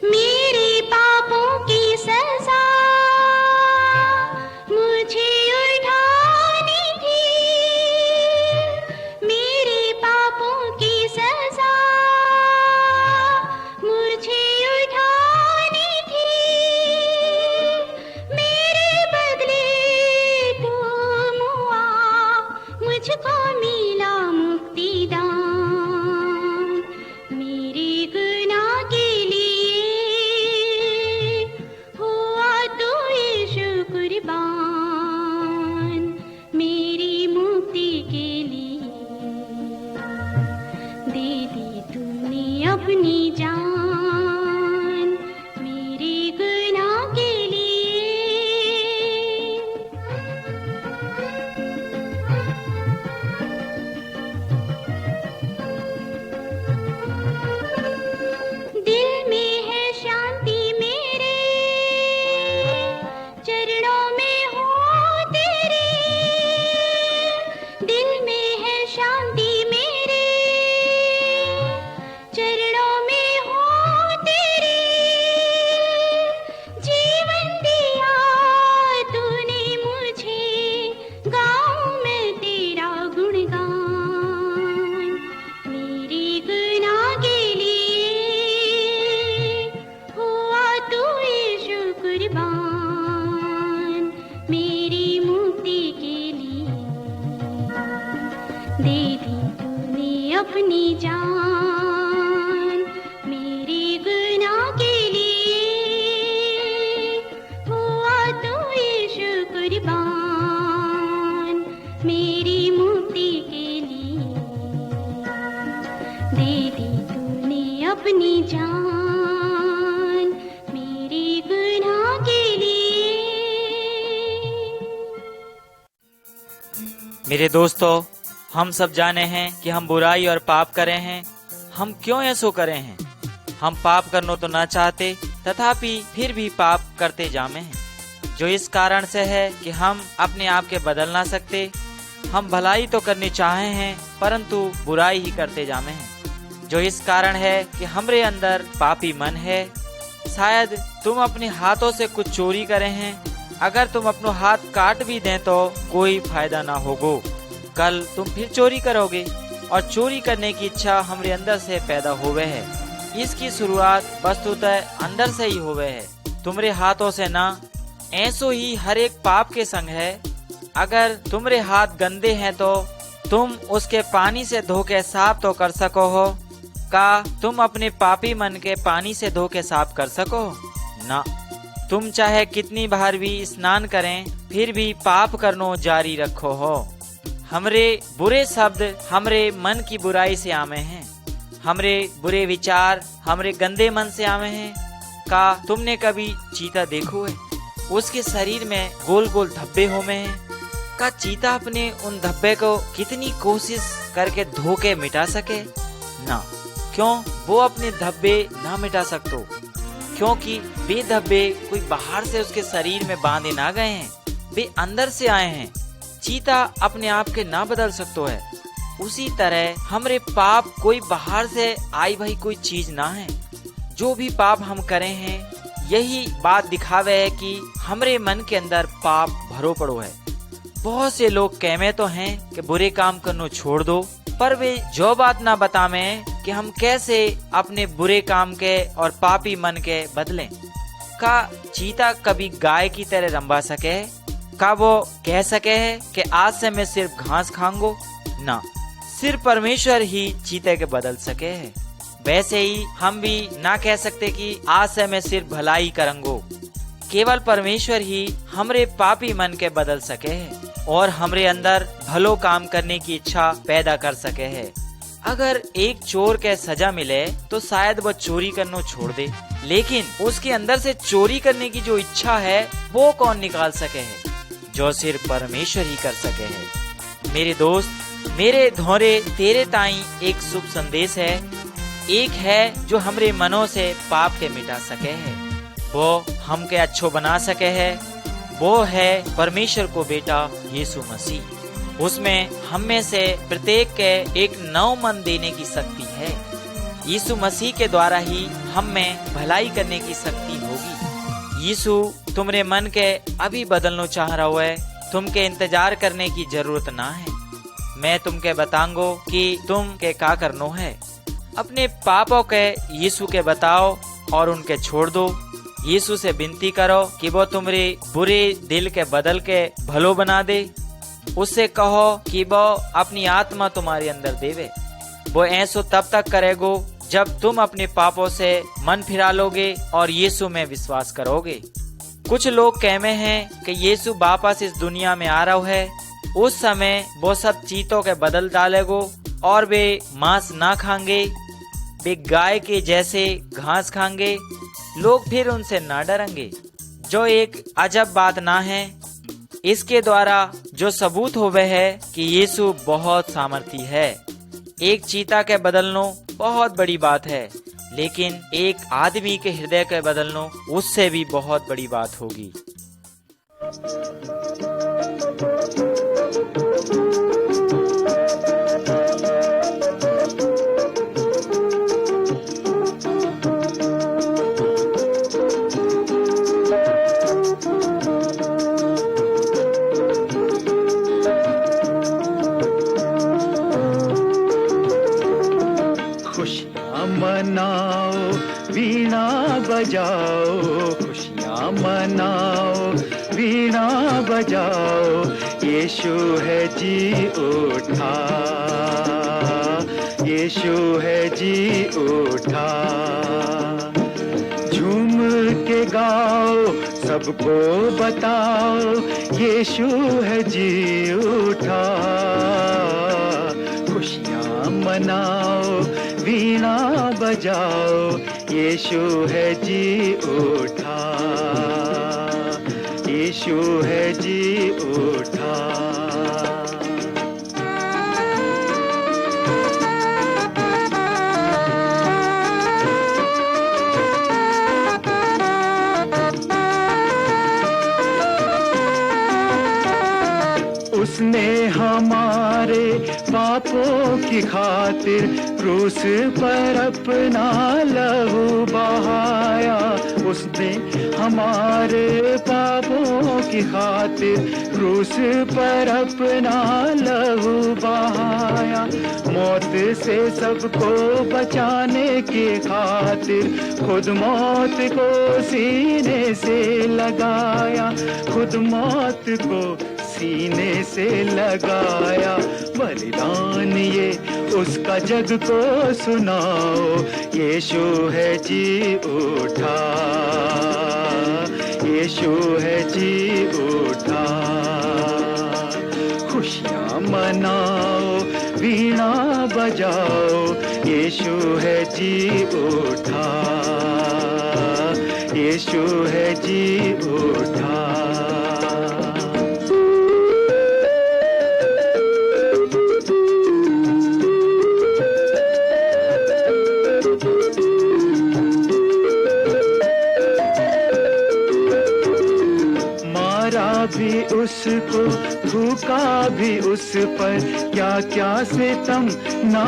मेरे पापों की सजा मुझे उठानी थी, मेरे पापों की सजा मुझे उठानी थी। मेरे बदले तुम हुआ, मुझको मिला मुक्तिदान। मेरे गुनाह के लिए हुआ तू यीशु कुर्बान, मेरी मुक्ति के लिए दे दी तूने अपनी जान। मेरे गुनाह के लिए दिल में है शांति मेरे, चरणों में हो तेरे। दिल में है शांति मेरे, चरणों में हो तेरे। जीवन दिया तूने मुझे, गाऊं मैं तेरा गुणगान। मेरे गुनाह के लिए हुआ तू यीशु कुर्बान, मेरी मुक्ति के लिए दे दी तूने अपनी जान। मेरे गुनाह के लिए हुआ तू यीशु कुर्बान, मेरी मुक्ति के लिए दे दी तूने अपनी जान। मेरे गुनाह के लिए। मेरे दोस्तों, हम सब जाने हैं कि हम बुराई और पाप करे हैं। हम क्यों ऐसो करे हैं? हम पाप करना तो ना चाहते, तथापि फिर भी पाप करते जामे हैं, जो इस कारण से है कि हम अपने आप के बदल ना सकते। हम भलाई तो करनी चाहे हैं, परंतु बुराई ही करते जामे हैं, जो इस कारण है कि हमरे अंदर पापी मन है। शायद तुम अपने हाथों से कुछ चोरी करे हैं। अगर तुम अपनो हाथ काट भी दें तो कोई फायदा ना होगो। कल तुम फिर चोरी करोगे, और चोरी करने की इच्छा हमरे अंदर से पैदा होवे है। इसकी शुरुआत वस्तुतः अंदर से ही होवे है, तुम्हारे हाथों से ना। ऐसो ही हर एक पाप के संग है। अगर तुम्हारे हाथ गंदे हैं तो तुम उसके पानी से धो के साफ तो कर सको हो। का तुम अपने पापी मन के पानी से धो के साफ कर सको? ना। तुम चाहे कितनी बार भी स्नान करें, फिर भी पाप करनो जारी रखो हो। हमरे बुरे शब्द हमरे मन की बुराई से आमे हैं। हमरे बुरे विचार हमरे गंदे मन से आवे हैं। का तुमने कभी चीता देखो है? उसके शरीर में गोल गोल धब्बे होमे हैं। का चीता अपने उन धब्बे को कितनी कोशिश करके धो के मिटा सके? ना, क्यों वो अपने धब्बे ना मिटा सकतो? क्योंकि वे धब्बे कोई बाहर से उसके शरीर में बांधे ना गए हैं, वे अंदर से आए हैं। चीता अपने आप के ना बदल सकतो है। उसी तरह हमरे पाप कोई बाहर से आई भाई कोई चीज ना है। जो भी पाप हम करे हैं, यही बात दिखावे है कि हमरे मन के अंदर पाप भरो पड़ो है। बहुत से लोग कहमे तो हैं कि बुरे काम करनो छोड़ दो, पर वे जो बात ना बतावे कि हम कैसे अपने बुरे काम के और पापी मन के बदलें। का चीता कभी गाय की तरह रंबा सके है? का वो कह सके है कि आज से मैं सिर्फ घास खाऊंगो? ना, सिर्फ परमेश्वर ही चीते के बदल सके है। वैसे ही हम भी ना कह सकते कि आज से मैं सिर्फ भलाई करूंगो। केवल परमेश्वर ही हमरे पापी मन के बदल सके है और हमरे अंदर भलो काम करने की इच्छा पैदा कर सके है। अगर एक चोर के सजा मिले तो शायद वो चोरी करना छोड़ दे, लेकिन उसके अंदर से चोरी करने की जो इच्छा है वो कौन निकाल सके है? जो सिर्फ परमेश्वर ही कर सके है। मेरे दोस्त, मेरे धोरे तेरे ताई एक शुभ संदेश है। एक है जो हमरे मनों से पाप के मिटा सके है, वो हमके अच्छो बना सके है। वो है परमेश्वर को बेटा यीशु मसीह। उसमें हम में से प्रत्येक के एक नव मन देने की शक्ति है। यीशु मसीह के द्वारा ही हम में भलाई करने की शक्ति होगी। यीशु तुमरे मन के अभी बदलना चाह रहा है। तुमके इंतजार करने की जरूरत ना है। मैं तुमके बताऊंगो कि तुम के का करनो है। अपने पापों के यीशु के बताओ और उनके छोड़ दो। यीशु से विनती करो कि वो तुम्हारे बुरे दिल के बदल के भलो बना दे। उससे कहो कि वो अपनी आत्मा तुम्हारे अंदर देवे। वो ऐसो तब तक करेगो जब तुम अपने पापों से मन फिरा लोगे और यीशु में विश्वास करोगे। कुछ लोग कहमे हैं कि यीशु वापस इस दुनिया में आ रहा है। उस समय वो सब चीतों के बदल डालेगो और वे मांस ना खाएंगे, वे गाय के जैसे घास खाएंगे। लोग फिर उनसे ना डरेंगे, जो एक अजब बात ना है। इसके द्वारा जो सबूत होवे है कि यीशु बहुत सामर्थी है। एक चीता के बदलनो बहुत बड़ी बात है, लेकिन एक आदमी के हृदय के बदलनो उससे भी बहुत बड़ी बात होगी। मनाओ, वीणा बजाओ, खुशियाँ मनाओ, वीणा बजाओ, यीशु है जी उठा, यीशु है जी उठा। झूम के गाओ, सबको बताओ, यीशु है जी उठा। खुशियाँ मनाओ, वीणा बजाओ, यीशु है जी उठा, यीशु है जी उठा। उसने हमारे पापों की खातिर क्रूस पर अपना लहू बहाया। उसने हमारे पापों की खातिर क्रूस पर अपना लहू बहाया। मौत से सबको बचाने की खातिर खुद मौत को सीने से लगाया, खुद मौत को सीने से लगाया। बलिदान ये उसका जग को सुनाओ, यीशु है जी उठा, यीशु है जी उठा। खुशियाँ मनाओ, वीणा बजाओ, यीशु है जी उठा, यीशु है जी उठा। भी उसको, थूका भी उस पर, क्या क्या सितम ना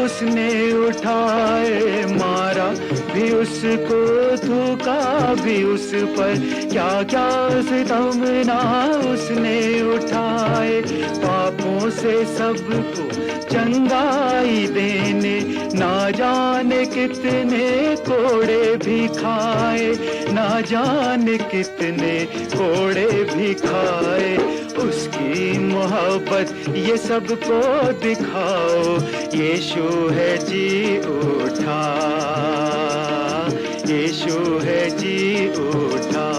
उसने उठाए। मारा भी उसको, थूका भी उस पर, क्या क्या सितम ना उसने उठाए। पापों से सबको चंगाई देने, ना जाने कितने कोड़े भी खाए, ना जाने कितने कोड़े भी खाए। उसकी मोहब्बत ये सबको दिखाओ, यीशु है जी उठा, यीशु है जी उठा।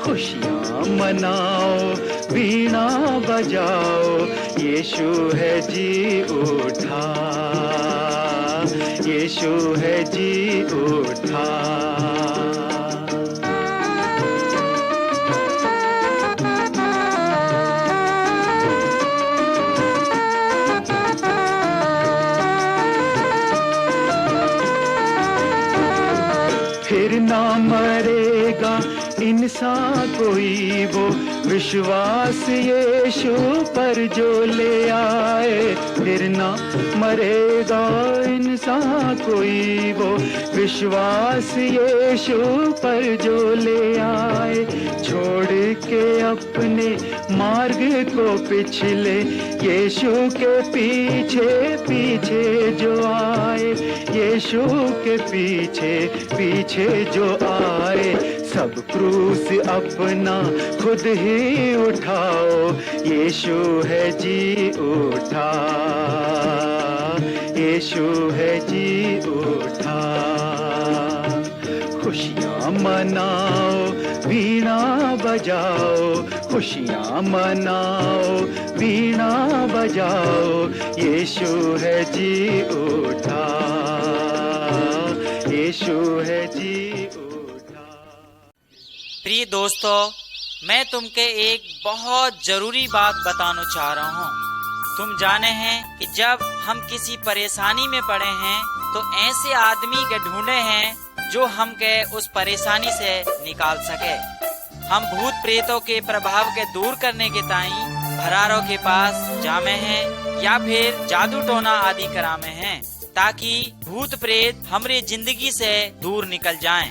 खुशियाँ मनाओ, वीणा बजाओ, यीशु है जी उठा, यीशु है जी उठा। फिर ना मरेगा इंसान कोई वो, विश्वास यीशु पर जो ले आए। फिर ना मरेगा इंसान कोई वो, विश्वास यीशु पर जो ले आए। छोड़ के अपने मार्ग को पिछले, यीशु के पीछे पीछे जो आए, यीशु के पीछे पीछे जो आए। सब क्रूस अपना खुद ही उठाओ, यीशु है जी उठा, यीशु है जी उठा। खुशियाँ मनाओ, वीणा बजाओ, खुशियाँ मनाओ, वीणा बजाओ, यीशु है जी उठा, यीशु है जी उठा। प्रिय दोस्तों, मैं तुमके एक बहुत जरूरी बात बताना चाह रहा हूँ। तुम जाने हैं कि जब हम किसी परेशानी में पड़े हैं तो ऐसे आदमी के ढूंढे हैं जो हमके उस परेशानी से निकाल सके। हम भूत प्रेतों के प्रभाव के दूर करने के ताई भरारों के पास जामे हैं या फिर जादू टोना आदि करामे हैं, ताकि भूत प्रेत हमारे जिंदगी से दूर निकल जाएं।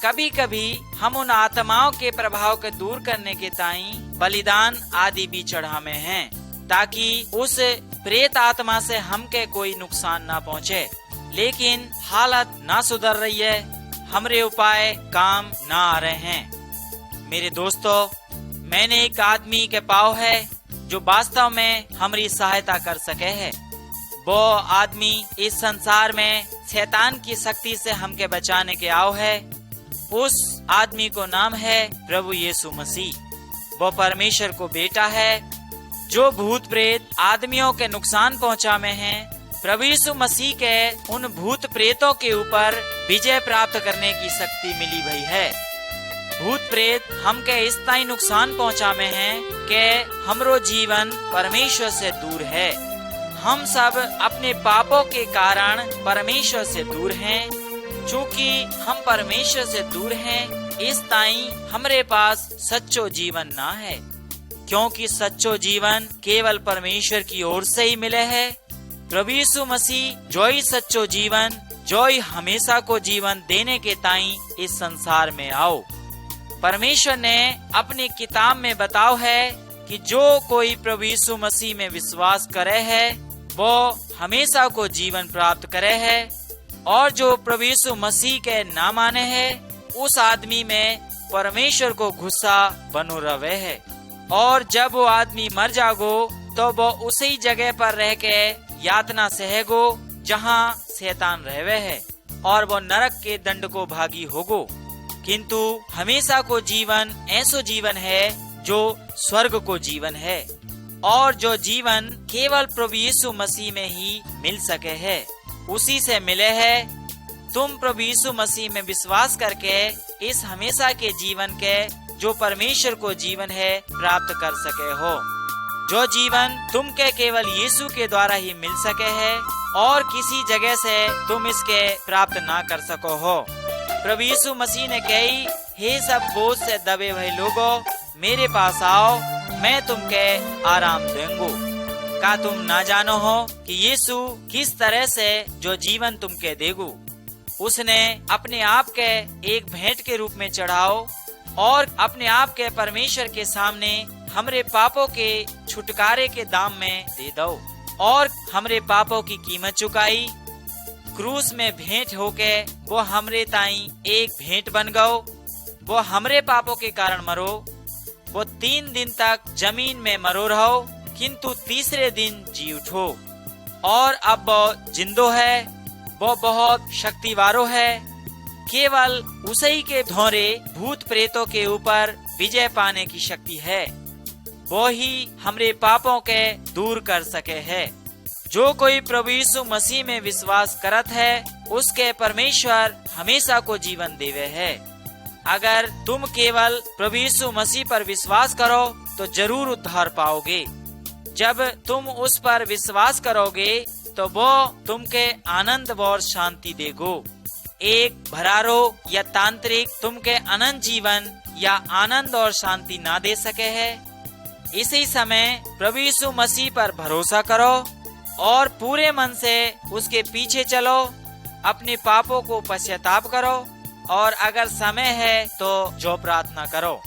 कभी कभी हम उन आत्माओं के प्रभाव के दूर करने के ताई बलिदान आदि भी चढ़ामे हैं, ताकि उस प्रेत आत्मा से हमके कोई नुकसान ना पहुँचे। लेकिन हालत ना सुधर रही है, हमरे उपाय काम ना आ रहे हैं। मेरे दोस्तों, मैंने एक आदमी के पाव है जो वास्तव में हमारी सहायता कर सके है। वो आदमी इस संसार में शैतान की शक्ति से हमके बचाने के आओ है। उस आदमी को नाम है प्रभु यीशु मसीह। वो परमेश्वर को बेटा है जो भूत प्रेत आदमियों के नुकसान पहुंचा में है। प्रभु यीशु मसीह के उन भूत प्रेतों के ऊपर विजय प्राप्त करने की शक्ति मिली हुई है। भूत प्रेत हमके इस ताई नुकसान पहुंचा में है कि हमरो जीवन परमेश्वर से दूर है। हम सब अपने पापों के कारण परमेश्वर से दूर हैं। चूँकि हम परमेश्वर से दूर हैं, इस ताई हमरे पास सच्चो जीवन ना है, क्योंकि सच्चो जीवन केवल परमेश्वर की ओर से ही मिले है। प्रभु यीशु मसीह जो ही सच्चो जीवन, जो ही हमेशा को जीवन देने के ताई इस संसार में आओ। परमेश्वर ने अपनी किताब में बताओ है कि जो कोई प्रभु यीशु मसीह में विश्वास करे है वो हमेशा को जीवन प्राप्त करे है, और जो प्रभु यीशु मसीह के ना माने है उस आदमी में परमेश्वर को गुस्सा बनो रवे है। और जब वो आदमी मर जागो तो वो उसी जगह पर रह के यातना सहेगो जहाँ शैतान रहवे है, और वो नरक के दंड को भागी होगो। किंतु हमेशा को जीवन ऐसो जीवन है जो स्वर्ग को जीवन है। और जो जीवन केवल प्रभु यीशु मसीह में ही मिल सके है, उसी से मिले है। तुम प्रभु यीशु मसीह में विश्वास करके इस हमेशा के जीवन के जो परमेश्वर को जीवन है प्राप्त कर सके हो, जो जीवन तुमके केवल यीशु के द्वारा ही मिल सके है और किसी जगह से तुम इसके प्राप्त ना कर सको हो। प्रभु यीशु मसीह ने कही, हे सब बोझ से दबे हुए लोगों, मेरे पास आओ, मैं तुमके आराम दूंगा। का तुम ना जानो हो कि यीशु किस तरह से जो जीवन तुमके देगू, उसने अपने आप के एक भेंट के रूप में चढ़ाओ और अपने आप के परमेश्वर के सामने हमरे पापों के छुटकारे के दाम में दे दो और हमरे पापों की कीमत चुकाई। क्रूस में भेंट होके वो हमरे ताई एक भेंट बन गओ। वो हमरे पापों के कारण मरो। वो 3 दिन तक जमीन में मरो रहो, किंतु तीसरे दिन जी उठो और अब वो जिंदो है। वो बहुत शक्तिवारो है। केवल उसी के द्वारे भूत प्रेतों के ऊपर विजय पाने की शक्ति है। वो ही हमरे पापों के दूर कर सके है। जो कोई प्रभु यीशु मसीह में विश्वास करत है, उसके परमेश्वर हमेशा को जीवन देवे है। अगर तुम केवल प्रभु यीशु मसीह पर विश्वास करो तो जरूर उद्धार पाओगे। जब तुम उस पर विश्वास करोगे तो वो तुमके आनंद और शांति देगो। एक भरारो या तांत्रिक तुमके अनंत जीवन या आनंद और शांति ना दे सके है। इसी समय प्रभु यीशु मसीह पर भरोसा करो और पूरे मन से उसके पीछे चलो। अपने पापों को पश्चाताप करो और अगर समय है तो जो प्रार्थना करो,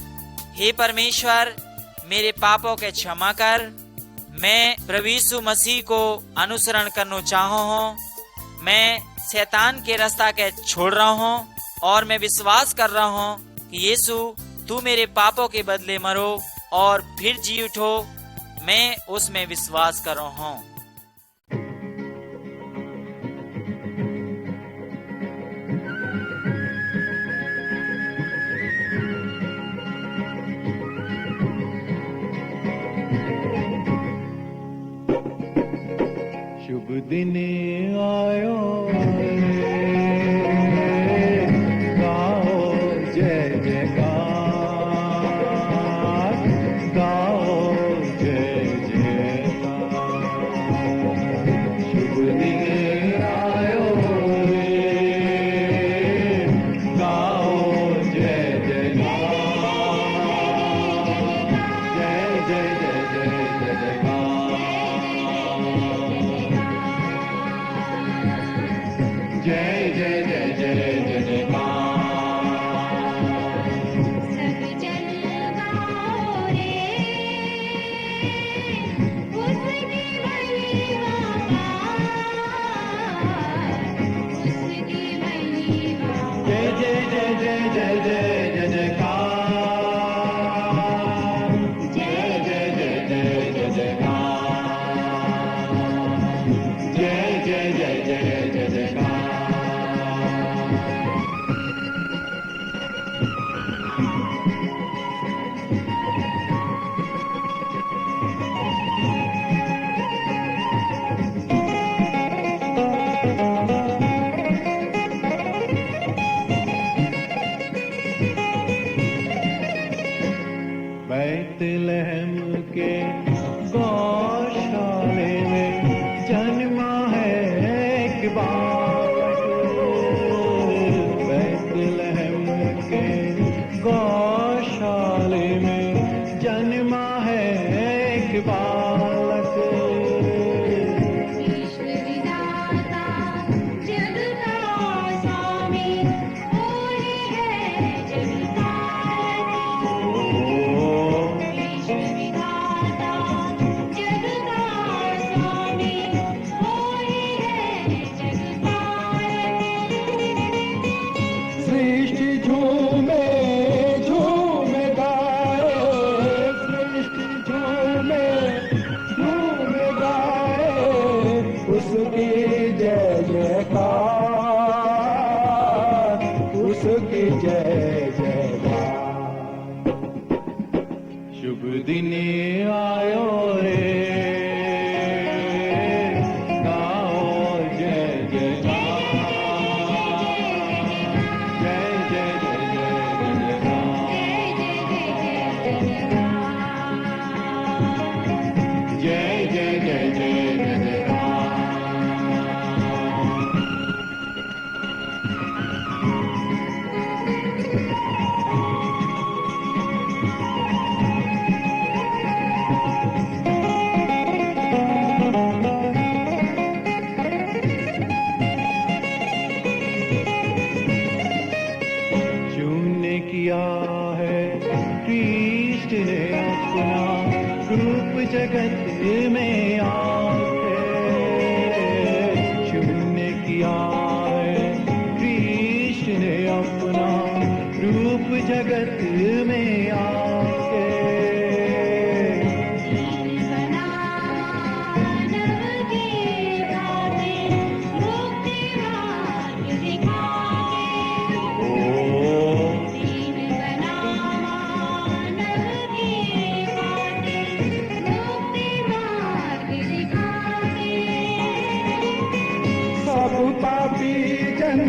हे परमेश्वर, मेरे पापों के क्षमा कर। मैं प्रभु यीशु मसीह को अनुसरण करना चाहूँ हूँ। मैं शैतान के रास्ता के छोड़ रहा हूँ और मैं विश्वास कर रहा हूँ कि यीशु तू मेरे पापों के बदले मरो और फिर जी उठो। मैं उसमें विश्वास कर रहा हूँ। शुभ दिन आयो गाओ जय जयकार, गाओ जय जयकार। शुभ दिन आयो गाओ जय जयकार, जय जय जय जय जय जयकार। जय जय जय जय जय जयकार। सब जन गाओ रे, उसकी महिमा उसकी महिमा। जय जय जय जय जय जय जय जयकार। जय जय जय जय जय जयकार। जय जय जय जय जय जयकार। बैतलहम के गौशाले में जन्मा है एक बालक। बैतलहम के गौशाले में जन्मा है एक बालक। ईश्वर विधाता जग का स्वामी, ओरे है जगतारनी। ईश्वर विधाता जग का स्वामी, ओरे है जगतारनी। सृष्टि झूमे झूमे गाए, सृष्टि झूमे झूमे गाए, उसकी जय जयकार, उसकी जय जयकार। शुभ दिन आयो रे किया है कृष्ण ने अपना रूप जगत में आके, शुभ ने किया है कृष्ण ने अपना रूप जगत में आके। सब पापी जन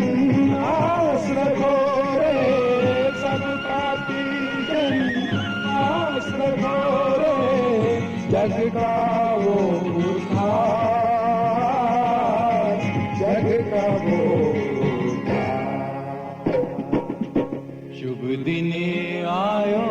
आस रखो रे, सब पापी जन आस रखो रे, जग का वो उद्धार, जग का वो उद्धार। शुभ दिन आयो